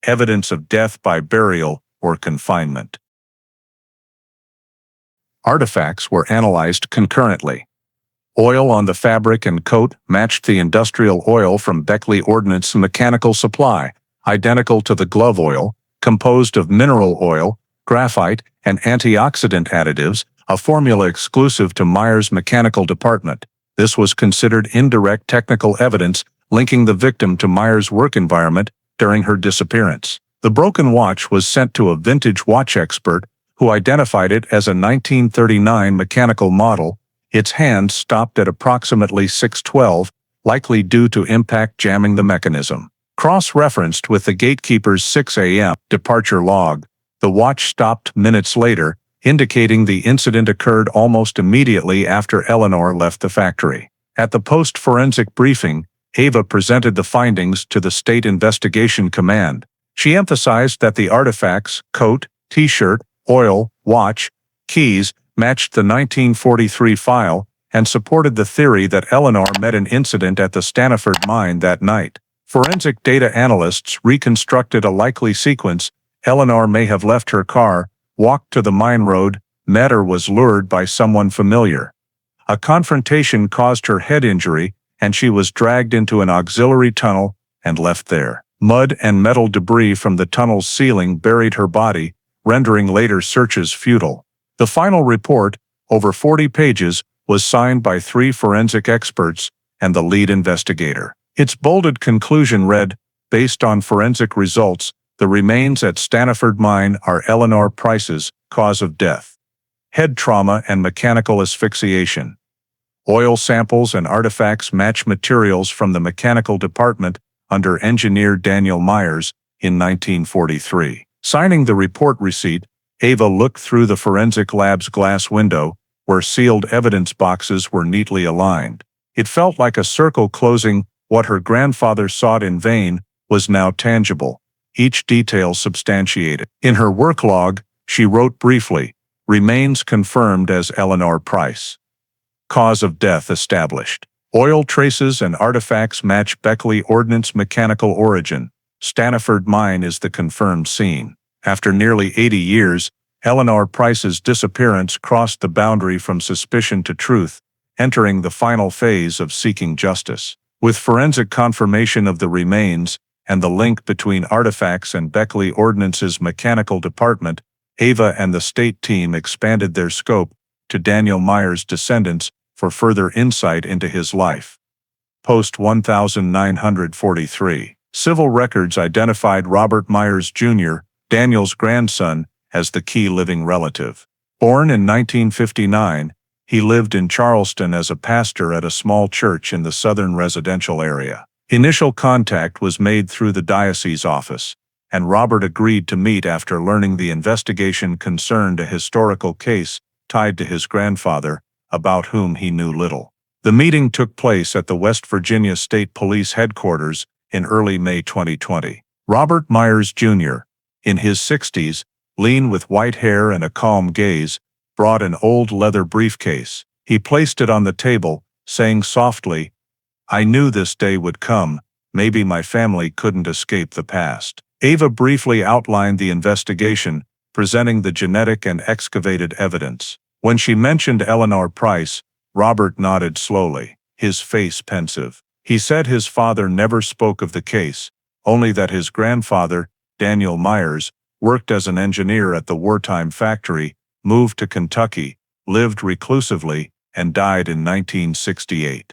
A: Evidence of death by burial or confinement. Artifacts were analyzed concurrently. Oil on the fabric and coat matched the industrial oil from Beckley Ordnance Mechanical Supply, identical to the glove oil, composed of mineral oil, graphite, and antioxidant additives, a formula exclusive to Myers' mechanical department. This was considered indirect technical evidence linking the victim to Myers' work environment during her disappearance. The broken watch was sent to a vintage watch expert who identified it as a 1939 mechanical model. Its hands stopped at approximately 6:12, likely due to impact jamming the mechanism. Cross-referenced with the gatekeeper's 6 a.m. departure log, the watch stopped minutes later, indicating the incident occurred almost immediately after Eleanor left the factory. At the post-forensic briefing, Ava presented the findings to the State Investigation Command. She emphasized that the artifacts, coat, t-shirt, oil, watch, keys, matched the 1943 file, and supported the theory that Eleanor met an incident at the Stanaford mine that night. Forensic data analysts reconstructed a likely sequence. Eleanor may have left her car, walked to the mine road, met or was lured by someone familiar. A confrontation caused her head injury, and she was dragged into an auxiliary tunnel and left there. Mud and metal debris from the tunnel's ceiling buried her body, rendering later searches futile. The final report, over 40 pages, was signed by 3 forensic experts and the lead investigator. Its bolded conclusion read, "Based on forensic results, the remains at Stanaford Mine are Eleanor Price's cause of death. Head trauma and mechanical asphyxiation. Oil samples and artifacts match materials from the mechanical department under engineer Daniel Myers in 1943. Signing the report receipt, Ava looked through the forensic lab's glass window, where sealed evidence boxes were neatly aligned. It felt like a circle closing. What her grandfather sought in vain was now tangible, each detail substantiated. In her work log, she wrote briefly, "Remains confirmed as Eleanor Price. Cause of death established. Oil traces and artifacts match Beckley Ordnance mechanical origin. Stanaford Mine is the confirmed scene." After nearly 80 years, Eleanor Price's disappearance crossed the boundary from suspicion to truth, entering the final phase of seeking justice. With forensic confirmation of the remains and the link between artifacts and Beckley Ordnance's mechanical department, Ava and the state team expanded their scope to Daniel Myers' descendants for further insight into his life. Post 1943. Civil records identified Robert Myers Jr., Daniel's grandson, as the key living relative. Born in 1959, he lived in Charleston as a pastor at a small church in the southern residential area. Initial contact was made through the diocese office, and Robert agreed to meet after learning the investigation concerned a historical case tied to his grandfather, about whom he knew little. The meeting took place at the West Virginia State Police Headquarters in early May 2020. Robert Myers Jr., in his 60s, lean with white hair and a calm gaze, brought an old leather briefcase. He placed it on the table, saying softly, "I knew this day would come. Maybe my family couldn't escape the past." Ava briefly outlined the investigation, presenting the genetic and excavated evidence. When she mentioned Eleanor Price, Robert nodded slowly, his face pensive. He said his father never spoke of the case, only that his grandfather, Daniel Myers, worked as an engineer at the wartime factory, moved to Kentucky, lived reclusively, and died in 1968.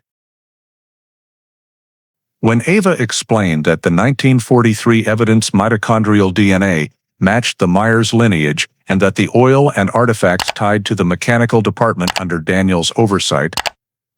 A: When Ava explained that the 1943 evidence mitochondrial DNA matched the Myers lineage and that the oil and artifacts tied to the mechanical department under Daniel's oversight,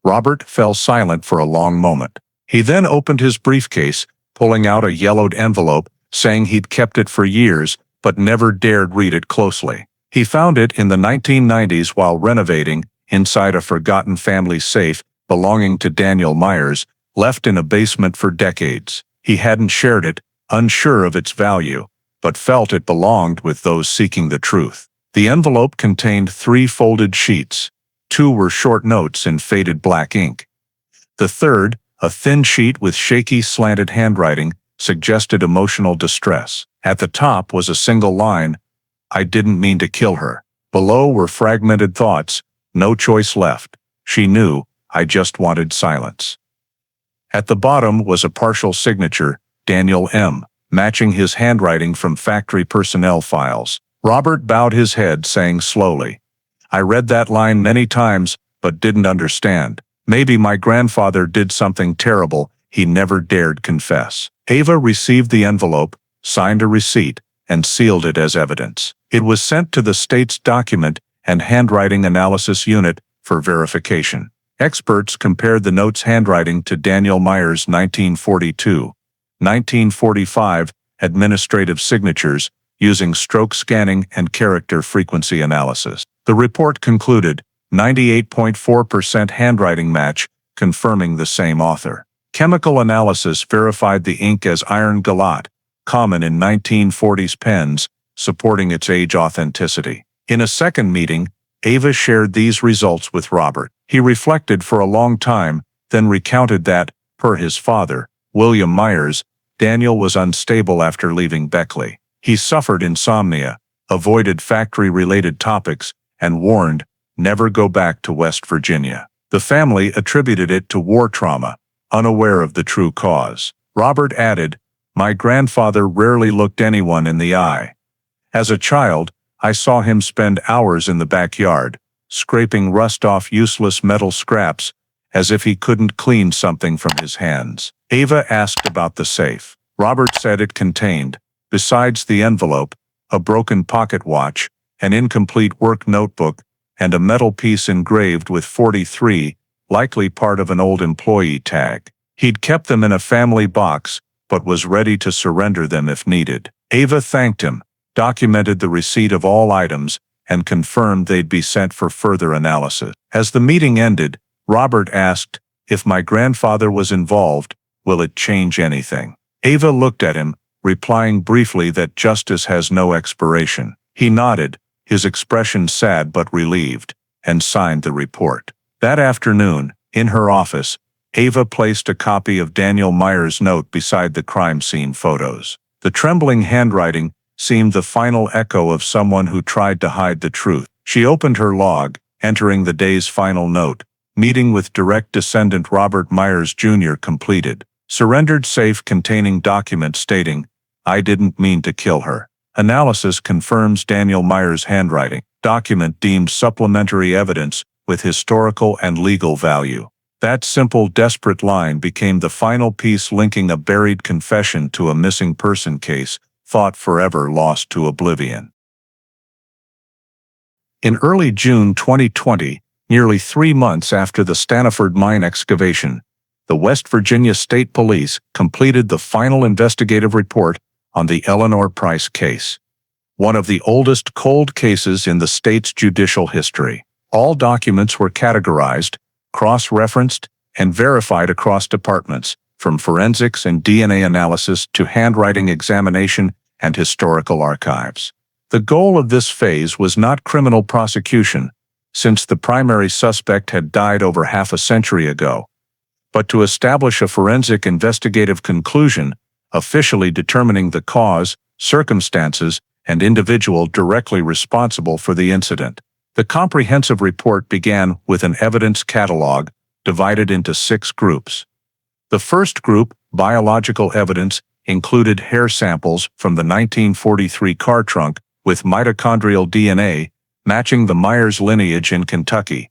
A: Robert fell silent for a long moment. He then opened his briefcase, pulling out a yellowed envelope, saying he'd kept it for years, but never dared read it closely. He found it in the 1990s while renovating, inside a forgotten family safe belonging to Daniel Myers, left in a basement for decades. He hadn't shared it, unsure of its value, but felt it belonged with those seeking the truth. The envelope contained 3 folded sheets. 2 were short notes in faded black ink. The third, a thin sheet with shaky slanted handwriting, suggested emotional distress. At the top was a single line, "I didn't mean to kill her." Below were fragmented thoughts, "No choice left. She knew, I just wanted silence." At the bottom was a partial signature, Daniel M., matching his handwriting from factory personnel files. Robert bowed his head, saying slowly, "I read that line many times, but didn't understand. Maybe my grandfather did something terrible he never dared confess." Ava received the envelope, signed a receipt, and sealed it as evidence. It was sent to the state's document and handwriting analysis unit for verification. Experts compared the note's handwriting to Daniel Myers' 1942, 1945 administrative signatures using stroke scanning and character frequency analysis. The report concluded 98.4% handwriting match, confirming the same author. Chemical analysis verified the ink as iron galate, common in 1940s pens, supporting its age authenticity. In a second meeting, Ava shared these results with Robert. He reflected for a long time, then recounted that, per his father, William Myers, Daniel was unstable after leaving Beckley. He suffered insomnia, avoided factory-related topics, and warned, "Never go back to West Virginia." The family attributed it to war trauma, unaware of the true cause. Robert added, "My grandfather rarely looked anyone in the eye. As a child, I saw him spend hours in the backyard, scraping rust off useless metal scraps, as if he couldn't clean something from his hands." Ava asked about the safe. Robert said it contained, besides the envelope, a broken pocket watch, an incomplete work notebook, and a metal piece engraved with 43, likely part of an old employee tag. He'd kept them in a family box, but was ready to surrender them if needed. Ava thanked him, documented the receipt of all items, and confirmed they'd be sent for further analysis. As the meeting ended, Robert asked, "If my grandfather was involved, will it change anything?" Ava looked at him, replying briefly that justice has no expiration. He nodded, his expression sad but relieved, and signed the report. That afternoon, in her office, Ava placed a copy of Daniel Myers' note beside the crime scene photos. The trembling handwriting seemed the final echo of someone who tried to hide the truth. She opened her log, entering the day's final note. Meeting with direct descendant Robert Myers Jr. completed. Surrendered safe containing document stating, "I didn't mean to kill her." Analysis confirms Daniel Myers' handwriting. Document deemed supplementary evidence with historical and legal value. That simple, desperate line became the final piece linking a buried confession to a missing person case, thought forever lost to oblivion. In early June 2020, nearly 3 months after the Stanaford mine excavation, the West Virginia State Police completed the final investigative report on the Eleanor Price case, one of the oldest cold cases in the state's judicial history. All documents were categorized, cross-referenced, and verified across departments, from forensics and DNA analysis to handwriting examination and historical archives. The goal of this phase was not criminal prosecution, since the primary suspect had died over half a century ago, but to establish a forensic investigative conclusion, officially determining the cause, circumstances, and individual directly responsible for the incident. The comprehensive report began with an evidence catalog divided into 6 groups. The first group, biological evidence, included hair samples from the 1943 car trunk with mitochondrial DNA matching the Myers lineage in Kentucky.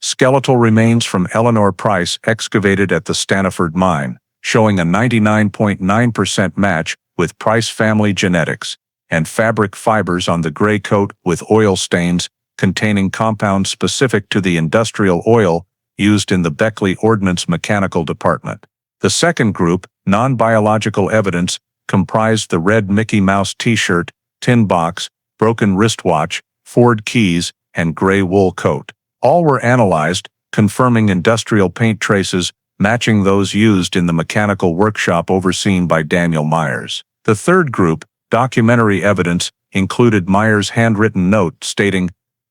A: Skeletal remains from Eleanor Price excavated at the Stanaford mine, showing a 99.9% match with Price family genetics, and fabric fibers on the gray coat with oil stains containing compounds specific to the industrial oil used in the Beckley Ordnance Mechanical Department. The second group, non-biological evidence, comprised the red Mickey Mouse t-shirt, tin box, broken wristwatch, Ford keys, and gray wool coat. All were analyzed, confirming industrial paint traces matching those used in the mechanical workshop overseen by Daniel Myers. The third group, documentary evidence, included Myers' handwritten note stating,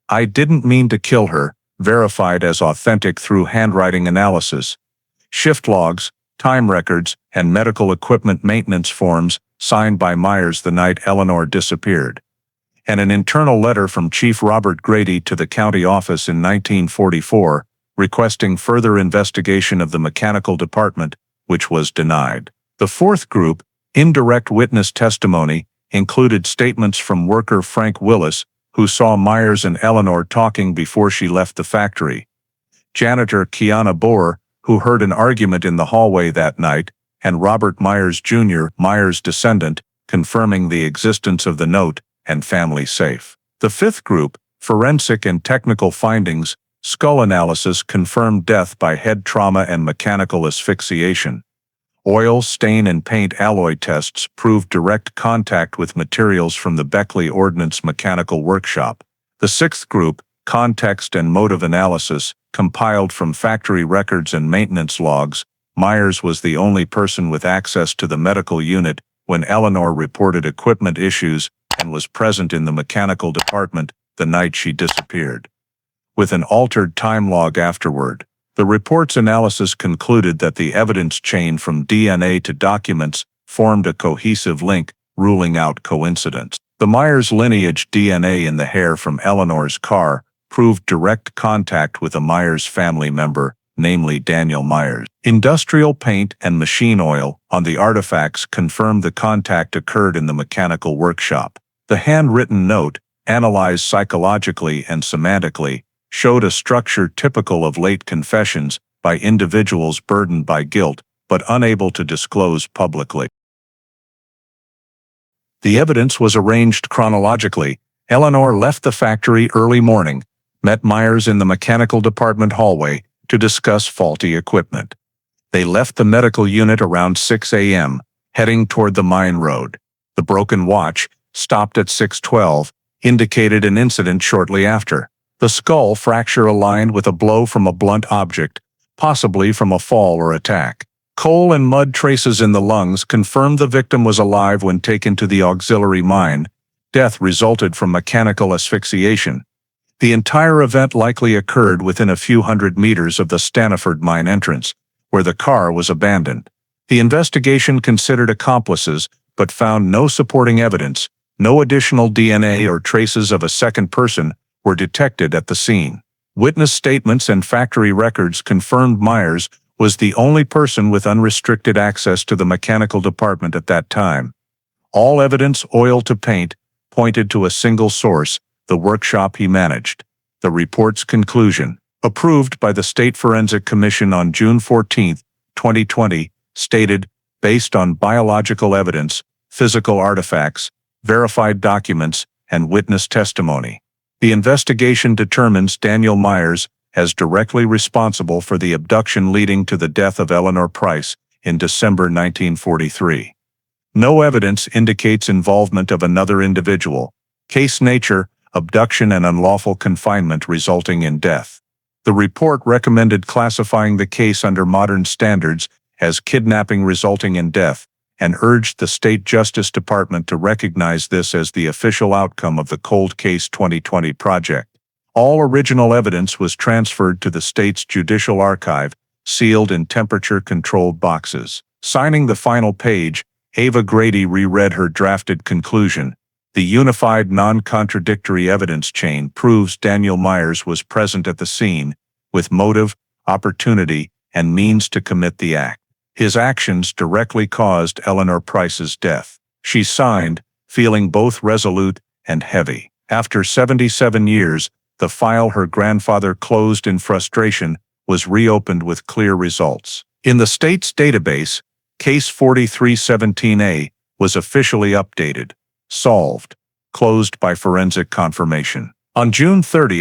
A: "I didn't mean to kill her," verified as authentic through handwriting analysis. Shift logs, time records, and medical equipment maintenance forms signed by Myers the night Eleanor disappeared. And an internal letter from Chief Robert Grady to the county office in 1944, requesting further investigation of the mechanical department, which was denied. The fourth group, indirect witness testimony, included statements from worker Frank Willis, who saw Myers and Eleanor talking before she left the factory, janitor Kiana Boer, who heard an argument in the hallway that night, and Robert Myers Jr., Myers' descendant, confirming the existence of the note and family safe. The fifth group, forensic and technical findings, skull analysis confirmed death by head trauma and mechanical asphyxiation. Oil, stain, and paint alloy tests proved direct contact with materials from the Beckley Ordnance Mechanical Workshop. The sixth group, context and motive analysis, compiled from factory records and maintenance logs. Myers was the only person with access to the medical unit when Eleanor reported equipment issues and was present in the mechanical department the night she disappeared. with an altered time log afterward. The report's analysis concluded that the evidence chain from DNA to documents formed a cohesive link, ruling out coincidence. The Myers lineage DNA in the hair from Eleanor's car proved direct contact with a Myers family member, namely Daniel Myers. Industrial paint and machine oil on the artifacts confirmed the contact occurred in the mechanical workshop. The handwritten note, analyzed psychologically and semantically, showed a structure typical of late confessions by individuals burdened by guilt but unable to disclose publicly. The evidence was arranged chronologically. Eleanor left the factory early morning, met Myers in the mechanical department hallway to discuss faulty equipment. They left the medical unit around 6 a.m., heading toward the mine road. The broken watch, stopped at 6:12, indicated an incident shortly after. The skull fracture aligned with a blow from a blunt object, possibly from a fall or attack. Coal and mud traces in the lungs confirmed the victim was alive when taken to the auxiliary mine. Death resulted from mechanical asphyxiation. The entire event likely occurred within a few hundred meters of the Stanaford mine entrance, where the car was abandoned. The investigation considered accomplices, but found no supporting evidence. No additional DNA or traces of a second person were detected at the scene. Witness statements and factory records confirmed Myers was the only person with unrestricted access to the mechanical department at that time. All evidence, oil to paint, pointed to a single source, the workshop he managed. The report's conclusion, approved by the State Forensic Commission on June 14, 2020, stated, based on biological evidence, physical artifacts, verified documents, and witness testimony, the investigation determines Daniel Myers as directly responsible for the abduction leading to the death of Eleanor Price in December 1943. No evidence indicates involvement of another individual. Case nature, abduction and unlawful confinement resulting in death. The report recommended classifying the case under modern standards as kidnapping resulting in death, and urged the State Justice Department to recognize this as the official outcome of the Cold Case 2020 project. All original evidence was transferred to the state's judicial archive, sealed in temperature-controlled boxes. Signing the final page, Ava Grady reread her drafted conclusion. The unified non-contradictory evidence chain proves Daniel Myers was present at the scene, with motive, opportunity, and means to commit the act. His actions directly caused Eleanor Price's death. She signed, feeling both resolute and heavy. After 77 years, the file her grandfather closed in frustration was reopened with clear results. In the state's database, Case 4317A was officially updated, solved, closed by forensic confirmation. On June 30,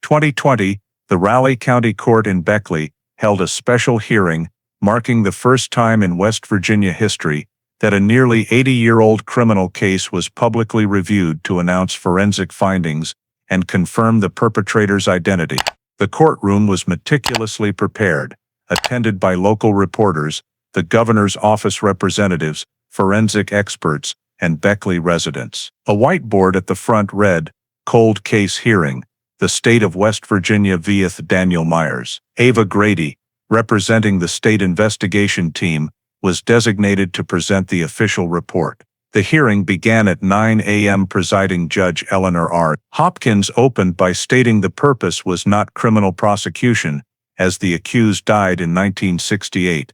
A: 2020, the Raleigh County Court in Beckley held a special hearing, marking the first time in West Virginia history that a nearly 80-year-old criminal case was publicly reviewed to announce forensic findings and confirm the perpetrator's identity. The courtroom was meticulously prepared, attended by local reporters, the governor's office representatives, forensic experts, and Beckley residents. A whiteboard at the front read, "Cold Case Hearing, the State of West Virginia vs. Daniel Myers." Ava Grady, representing the state investigation team, was designated to present the official report. The hearing began at 9 a.m. Presiding Judge Eleanor R. Hopkins opened by stating the purpose was not criminal prosecution, as the accused died in 1968,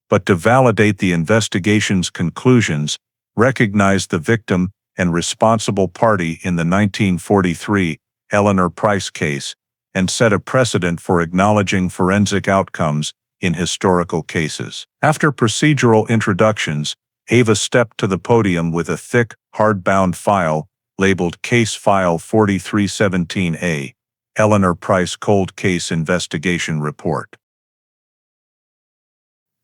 A: but to validate the investigation's conclusions, recognize the victim and responsible party in the 1943 Eleanor Price case, and set a precedent for acknowledging forensic outcomes in historical cases. After procedural introductions, Ava stepped to the podium with a thick, hardbound file labeled Case File 4317A, Eleanor Price Cold Case Investigation Report.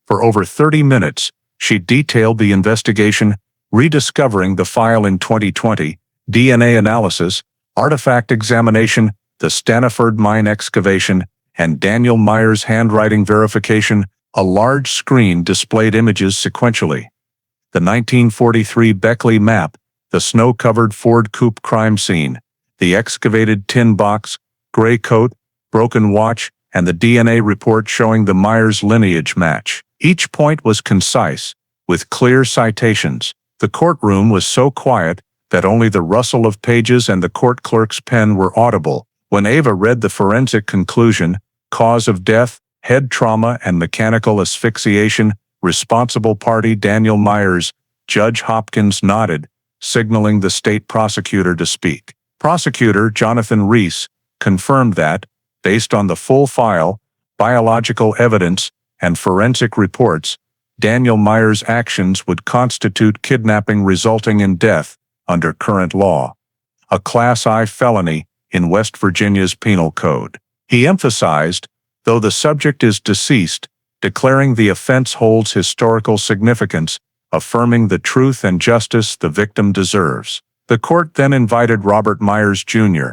A: For over 30 minutes, she detailed the investigation, rediscovering the file in 2020, DNA analysis, artifact examination, the Stanaford mine excavation, and Daniel Myers' handwriting verification. A large screen displayed images sequentially. The 1943 Beckley map, the snow-covered Ford coupe crime scene, the excavated tin box, gray coat, broken watch, and the DNA report showing the Myers lineage match. Each point was concise, with clear citations. The courtroom was so quiet that only the rustle of pages and the court clerk's pen were audible. When Ava read the forensic conclusion, cause of death, head trauma and mechanical asphyxiation, responsible party Daniel Myers, Judge Hopkins nodded, signaling the state prosecutor to speak. Prosecutor Jonathan Reese confirmed that, based on the full file, biological evidence, and forensic reports, Daniel Myers' actions would constitute kidnapping resulting in death under current law, a Class I felony in West Virginia's Penal Code. He emphasized, though the subject is deceased, declaring the offense holds historical significance, affirming the truth and justice the victim deserves. The court then invited Robert Myers Jr.,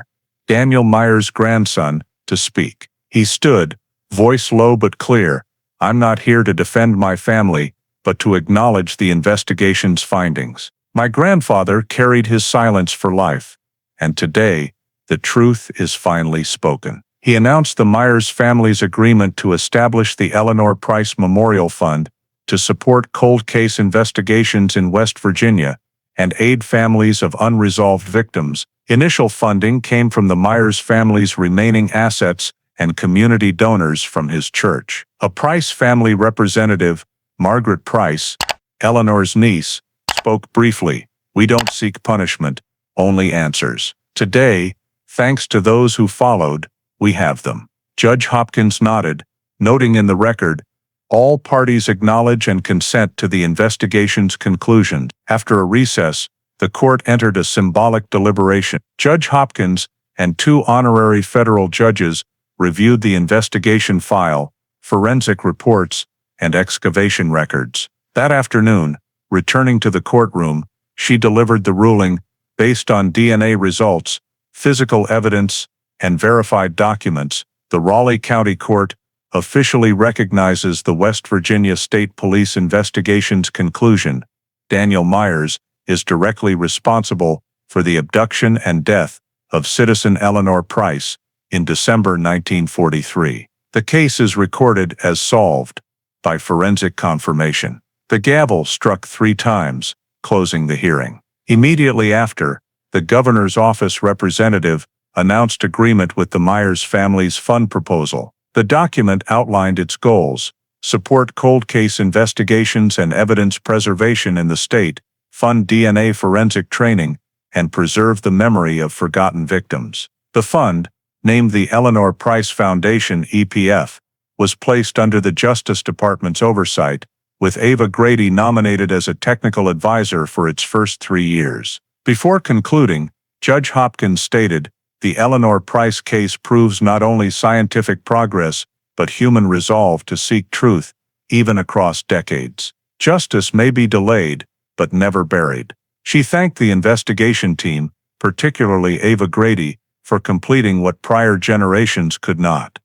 A: Daniel Myers' grandson, to speak. He stood, voice low but clear, "I'm not here to defend my family, but to acknowledge the investigation's findings. My grandfather carried his silence for life, and today, the truth is finally spoken." He announced the Myers family's agreement to establish the Eleanor Price Memorial Fund to support cold case investigations in West Virginia and aid families of unresolved victims. Initial funding came from the Myers family's remaining assets and community donors from his church. A Price family representative, Margaret Price, Eleanor's niece, spoke briefly. "We don't seek punishment, only answers. Today, thanks to those who followed, we have them." Judge Hopkins nodded, noting in the record, "All parties acknowledge and consent to the investigation's conclusion." After a recess, the court entered a symbolic deliberation. Judge Hopkins and two honorary federal judges reviewed the investigation file, forensic reports, and excavation records. That afternoon, returning to the courtroom, she delivered the ruling, based on DNA results, physical evidence, and verified documents. The Raleigh County Court officially recognizes the West Virginia State Police investigation's conclusion. Daniel Myers is directly responsible for the abduction and death of citizen Eleanor Price in December 1943. The case is recorded as solved by forensic confirmation. The gavel struck 3 times, closing the hearing. Immediately after, the governor's office representative announced agreement with the Myers family's fund proposal. The document outlined its goals: support cold case investigations and evidence preservation in the state, fund DNA forensic training, and preserve the memory of forgotten victims. The fund, named the Eleanor Price Foundation (EPF), was placed under the Justice Department's oversight, with Ava Grady nominated as a technical advisor for its first 3 years. Before concluding, Judge Hopkins stated, "The Eleanor Price case proves not only scientific progress, but human resolve to seek truth, even across decades. Justice may be delayed, but never buried." She thanked the investigation team, particularly Ava Grady, for completing what prior generations could not.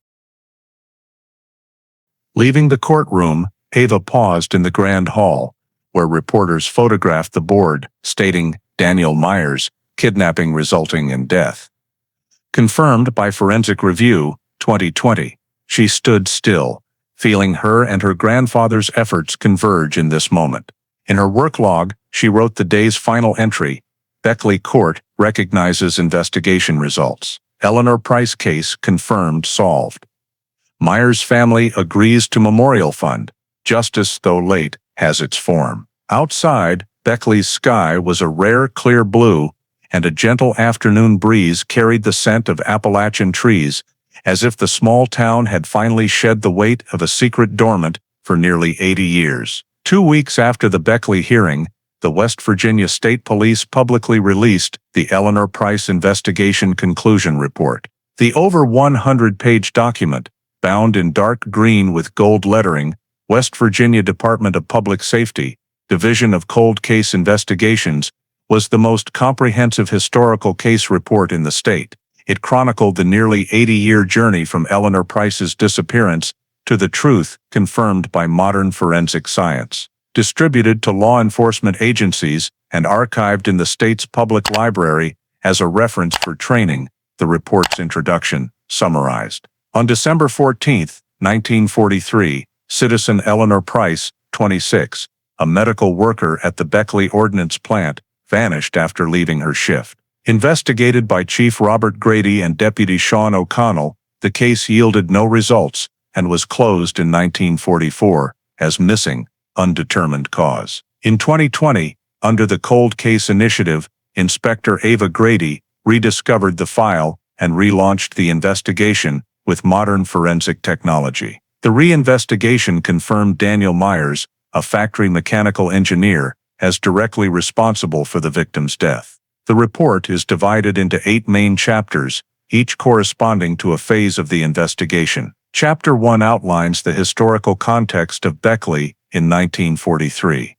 A: Leaving the courtroom, Ava paused in the grand hall, where reporters photographed the board, stating, "Daniel Myers, kidnapping resulting in death. Confirmed by Forensic Review, 2020. She stood still, feeling her and her grandfather's efforts converge in this moment. In her work log, she wrote the day's final entry. Beckley Court recognizes investigation results. Eleanor Price case confirmed solved. Myers family agrees to memorial fund. Justice, though late, has its form. Outside, Beckley's sky was a rare clear blue, and a gentle afternoon breeze carried the scent of Appalachian trees, as if the small town had finally shed the weight of a secret dormant for nearly 80 years. 2 weeks after the Beckley hearing, the West Virginia State Police publicly released the Eleanor Price Investigation Conclusion Report. The over 100-page document, bound in dark green with gold lettering, West Virginia Department of Public Safety, Division of Cold Case Investigations, was the most comprehensive historical case report in the state. It chronicled the nearly 80-year journey from Eleanor Price's disappearance to the truth confirmed by modern forensic science. Distributed to law enforcement agencies and archived in the state's public library as a reference for training, the report's introduction summarized. On December 14, 1943, citizen Eleanor Price, 26, a medical worker at the Beckley Ordnance Plant, vanished after leaving her shift. Investigated by Chief Robert Grady and Deputy Sean O'Connell, the case yielded no results and was closed in 1944 as missing, undetermined cause. In 2020, under the Cold Case Initiative, Inspector Ava Grady rediscovered the file and relaunched the investigation with modern forensic technology. The reinvestigation confirmed Daniel Myers, a factory mechanical engineer, as directly responsible for the victim's death. The report is divided into 8 main chapters, each corresponding to a phase of the investigation. Chapter 1 outlines the historical context of Beckley in 1943.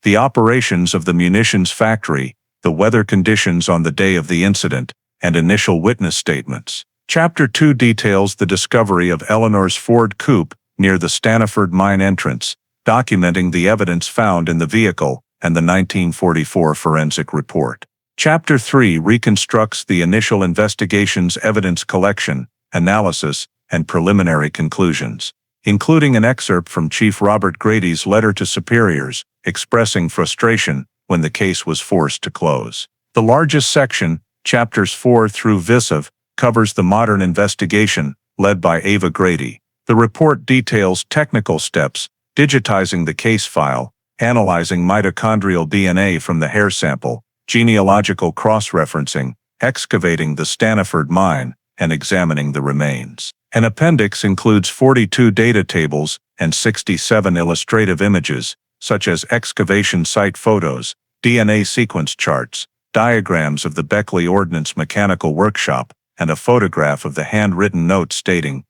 A: The operations of the munitions factory, the weather conditions on the day of the incident, and initial witness statements. Chapter 2 details the discovery of Eleanor's Ford coupe near the Stanaford mine entrance, documenting the evidence found in the vehicle and the 1944 forensic report. Chapter 3 reconstructs the initial investigation's evidence collection, analysis, and preliminary conclusions, including an excerpt from Chief Robert Grady's letter to superiors, expressing frustration when the case was forced to close. The largest section, chapters 4 through 5, covers the modern investigation, led by Ava Grady. The report details technical steps, digitizing the case file, analyzing mitochondrial DNA from the hair sample, genealogical cross-referencing, excavating the Stanaford mine, and examining the remains. An appendix includes 42 data tables and 67 illustrative images, such as excavation site photos, DNA sequence charts, diagrams of the Beckley Ordnance Mechanical Workshop, and a photograph of the handwritten note stating,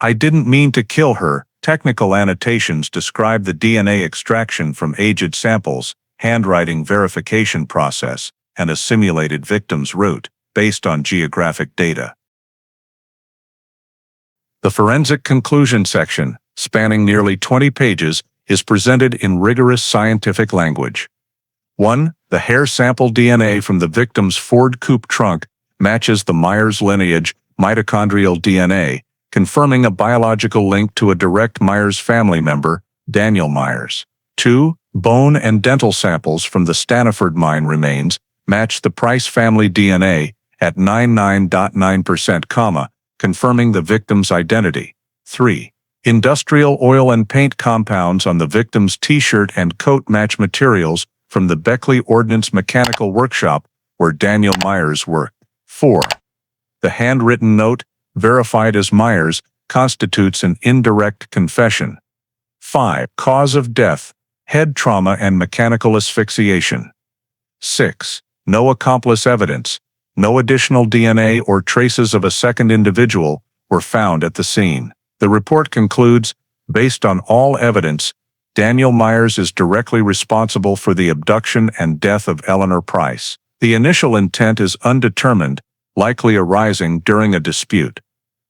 A: "I didn't mean to kill her." Technical annotations describe the DNA extraction from aged samples, handwriting verification process, and a simulated victim's route, based on geographic data. The forensic conclusion section, spanning nearly 20 pages, is presented in rigorous scientific language. 1. The hair sample DNA from the victim's Ford coupe trunk matches the Myers lineage, mitochondrial DNA, confirming a biological link to a direct Myers family member, Daniel Myers. 2. Bone and dental samples from the Stanaford mine remains match the Price family DNA at 99.9%, confirming the victim's identity. 3. Industrial oil and paint compounds on the victim's t-shirt and coat match materials from the Beckley Ordnance Mechanical Workshop where Daniel Myers worked. 4. The handwritten note, verified as Myers, constitutes an indirect confession. 5. Cause of death, head trauma and mechanical asphyxiation. 6. No accomplice evidence, no additional DNA or traces of a second individual were found at the scene. The report concludes, based on all evidence, Daniel Myers is directly responsible for the abduction and death of Eleanor Price. The initial intent is undetermined, likely arising during a dispute.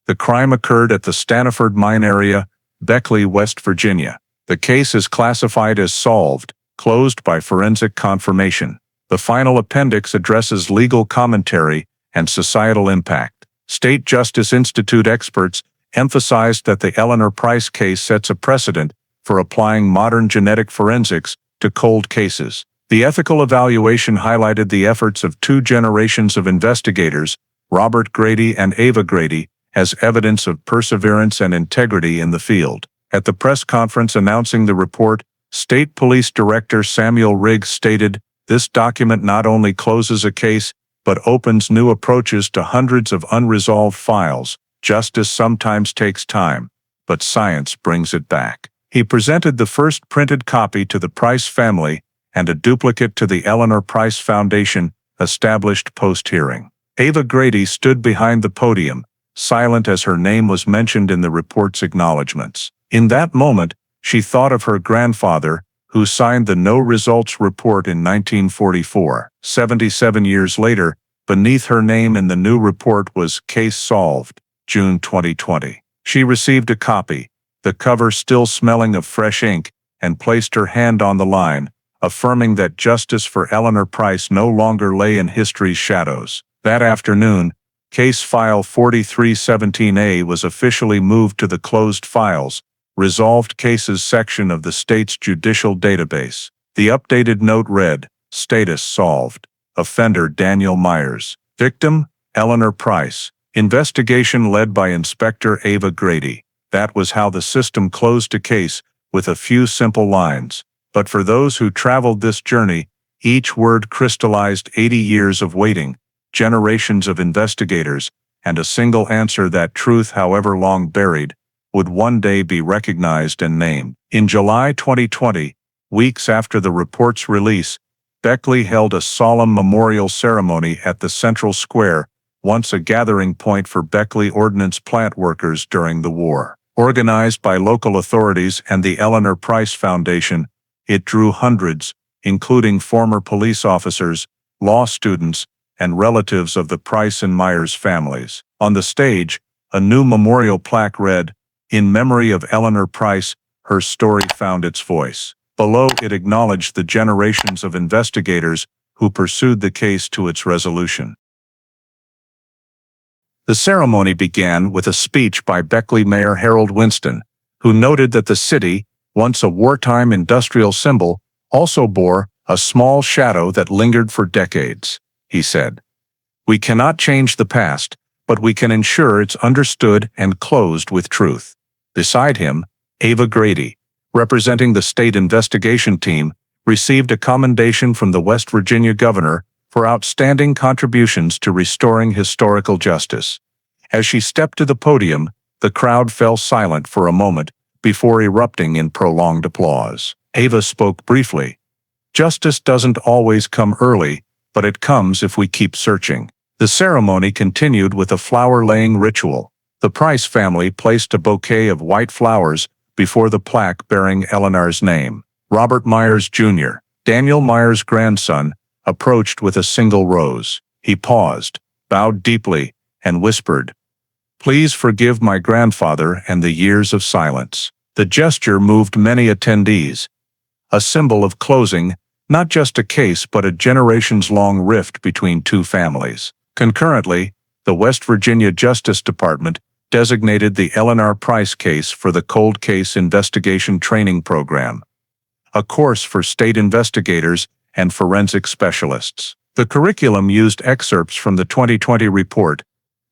A: The crime occurred at the Stanaford mine area, Beckley, West Virginia. The case is classified as solved, closed by forensic confirmation. The final appendix addresses legal commentary and societal impact. State Justice Institute experts emphasized that the Eleanor Price case sets a precedent for applying modern genetic forensics to cold cases. The ethical evaluation highlighted the efforts of 2 generations of investigators, Robert Grady and Ava Grady, as evidence of perseverance and integrity in the field. At the press conference announcing the report, State Police Director Samuel Riggs stated, "This document not only closes a case, but opens new approaches to hundreds of unresolved files. Justice sometimes takes time, but science brings it back." He presented the first printed copy to the Price family and a duplicate to the Eleanor Price Foundation, established post-hearing. Ava Grady stood behind the podium, silent as her name was mentioned in the report's acknowledgments. In that moment, she thought of her grandfather, who signed the no results report in 1944. 77 years later, beneath her name in the new report was "Case Solved, June 2020. She received a copy, the cover still smelling of fresh ink, and placed her hand on the line, affirming that justice for Eleanor Price no longer lay in history's shadows. That afternoon, Case File 4317A was officially moved to the Closed Files, Resolved Cases section of the state's judicial database. The updated note read, "Status solved. Offender Daniel Myers. Victim, Eleanor Price. Investigation led by Inspector Ava Grady." That was how the system closed a case, with a few simple lines. But for those who traveled this journey, each word crystallized 80 years of waiting, generations of investigators, and a single answer that truth, however long buried, would one day be recognized and named. In July 2020, weeks after the report's release, Beckley held a solemn memorial ceremony at the Central Square, once a gathering point for Beckley Ordnance plant workers during the war. Organized by local authorities and the Eleanor Price Foundation, it drew hundreds, including former police officers, law students, and relatives of the Price and Myers families. On the stage, a new memorial plaque read, "In memory of Eleanor Price, her story found its voice." Below it acknowledged the generations of investigators who pursued the case to its resolution. The ceremony began with a speech by Beckley Mayor Harold Winston, who noted that the city, once a wartime industrial symbol, also bore a small shadow that lingered for decades. He said, "We cannot change the past, but we can ensure it's understood and closed with truth." Beside him, Ava Grady, representing the state investigation team, received a commendation from the West Virginia governor for outstanding contributions to restoring historical justice. As she stepped to the podium, the crowd fell silent for a moment before erupting in prolonged applause. Ava spoke briefly. "Justice doesn't always come early, but it comes if we keep searching." The ceremony continued with a flower-laying ritual. The Price family placed a bouquet of white flowers before the plaque bearing Eleanor's name. Robert Myers Jr., Daniel Myers' grandson, approached with a single rose. He paused, bowed deeply, and whispered, "Please forgive my grandfather and the years of silence." The gesture moved many attendees, a symbol of closing, not just a case but a generations-long rift between two families. Concurrently, the West Virginia Justice Department designated the Eleanor Price case for the Cold Case Investigation Training Program, a course for state investigators and forensic specialists. The curriculum used excerpts from the 2020 report,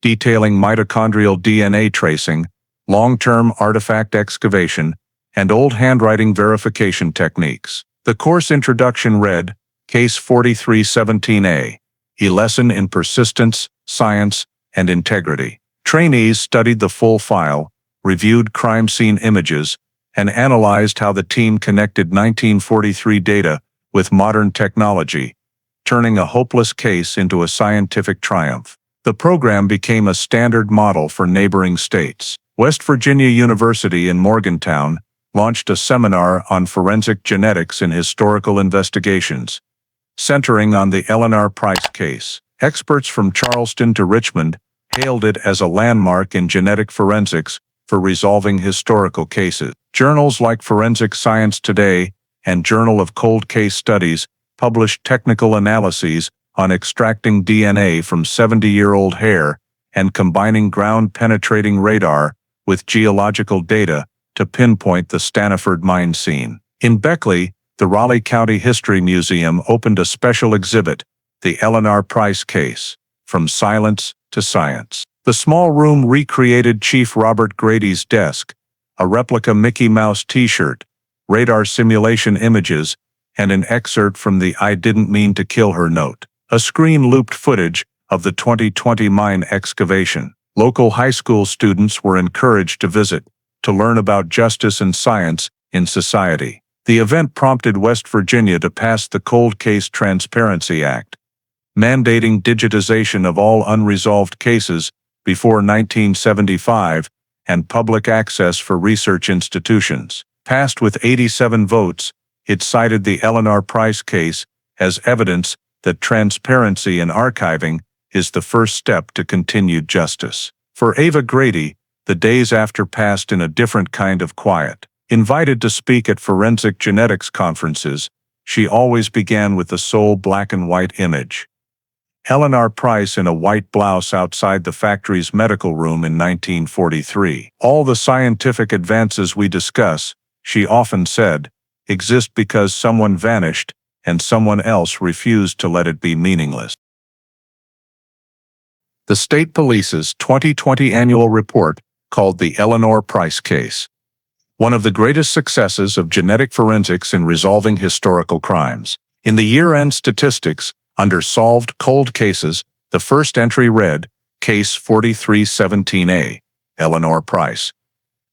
A: detailing mitochondrial DNA tracing, long-term artifact excavation, and old handwriting verification techniques. The course introduction read, Case 4317A, a lesson in persistence, science, and integrity. Trainees studied the full file, reviewed crime scene images, and analyzed how the team connected 1943 data with modern technology, turning a hopeless case into a scientific triumph. The program became a standard model for neighboring states. West Virginia University in Morgantown launched a seminar on forensic genetics in historical investigations, centering on the Eleanor Price case. Experts from Charleston to Richmond hailed it as a landmark in genetic forensics for resolving historical cases. Journals like Forensic Science Today and Journal of Cold Case Studies published technical analyses on extracting DNA from 70-year-old hair and combining ground-penetrating radar with geological data to pinpoint the Stanaford mine scene. In Beckley, the Raleigh County History Museum opened a special exhibit, The Eleanor Price Case, From Silence to Science. The small room recreated Chief Robert Grady's desk, a replica Mickey Mouse t-shirt, radar simulation images, and an excerpt from the "I Didn't Mean to Kill Her" note. A screen looped footage of the 2020 mine excavation. Local high school students were encouraged to visit, to learn about justice and science in society. The event prompted West Virginia to pass the Cold Case Transparency Act, mandating digitization of all unresolved cases before 1975 and public access for research institutions. Passed with 87 votes, it cited the Eleanor Price case as evidence that transparency in archiving is the first step to continued justice. For Ava Grady, the days after passed in a different kind of quiet. Invited to speak at forensic genetics conferences, she always began with the sole black and white image. Eleanor Price in a white blouse outside the factory's medical room in 1943. All the scientific advances we discuss, she often said, exist because someone vanished and someone else refused to let it be meaningless. The State Police's 2020 annual report, called the Eleanor Price case, one of the greatest successes of genetic forensics in resolving historical crimes. In the year-end statistics, under solved cold cases, the first entry read, Case 4317A, Eleanor Price.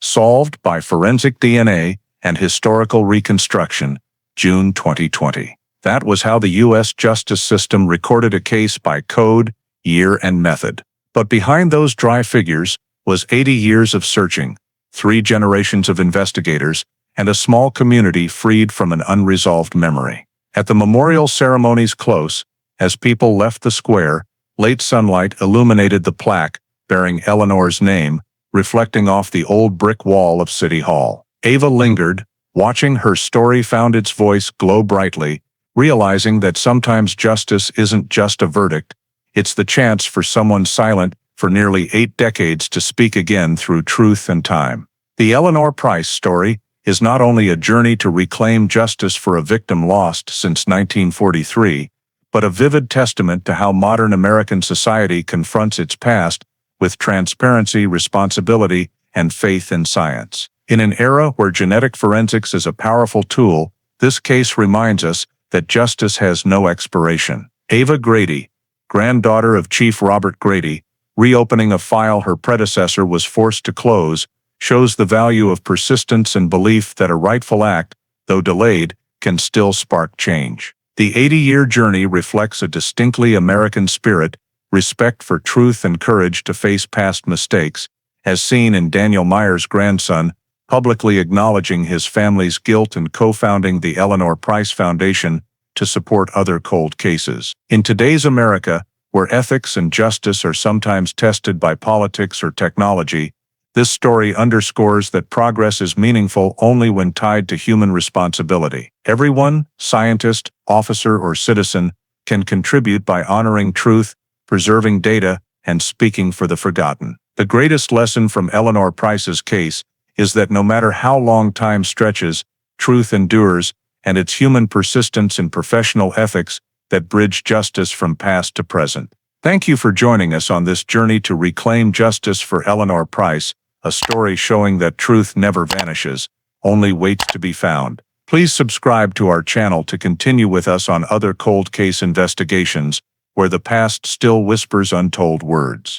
A: Solved by forensic DNA and historical reconstruction, June 2020. That was how the U.S. justice system recorded a case by code, year, and method. But behind those dry figures was 80 years of searching, 3 generations of investigators, and a small community freed from an unresolved memory. At the memorial ceremony's close, as people left the square, late sunlight illuminated the plaque bearing Eleanor's name, reflecting off the old brick wall of City Hall. Ava lingered, watching her story found its voice glow brightly, realizing that sometimes justice isn't just a verdict, it's the chance for someone silent for nearly 8 decades to speak again through truth and time. The Eleanor Price story is not only a journey to reclaim justice for a victim lost since 1943, but a vivid testament to how modern American society confronts its past with transparency, responsibility, and faith in science. In an era where genetic forensics is a powerful tool, this case reminds us that justice has no expiration. Ava Grady, granddaughter of Chief Robert Grady, reopening a file her predecessor was forced to close, shows the value of persistence and belief that a rightful act, though delayed, can still spark change. The 80-year journey reflects a distinctly American spirit, respect for truth and courage to face past mistakes, as seen in Daniel Meyer's grandson, publicly acknowledging his family's guilt and co-founding the Eleanor Price Foundation to support other cold cases. In today's America, where ethics and justice are sometimes tested by politics or technology, this story underscores that progress is meaningful only when tied to human responsibility. Everyone, scientist, officer, or citizen, can contribute by honoring truth, preserving data, and speaking for the forgotten. The greatest lesson from Eleanor Price's case is that no matter how long time stretches, truth endures, and it's human persistence and professional ethics that bridge justice from past to present. Thank you for joining us on this journey to reclaim justice for Eleanor Price, a story showing that truth never vanishes, only waits to be found. Please subscribe to our channel to continue with us on other cold case investigations, where the past still whispers untold words.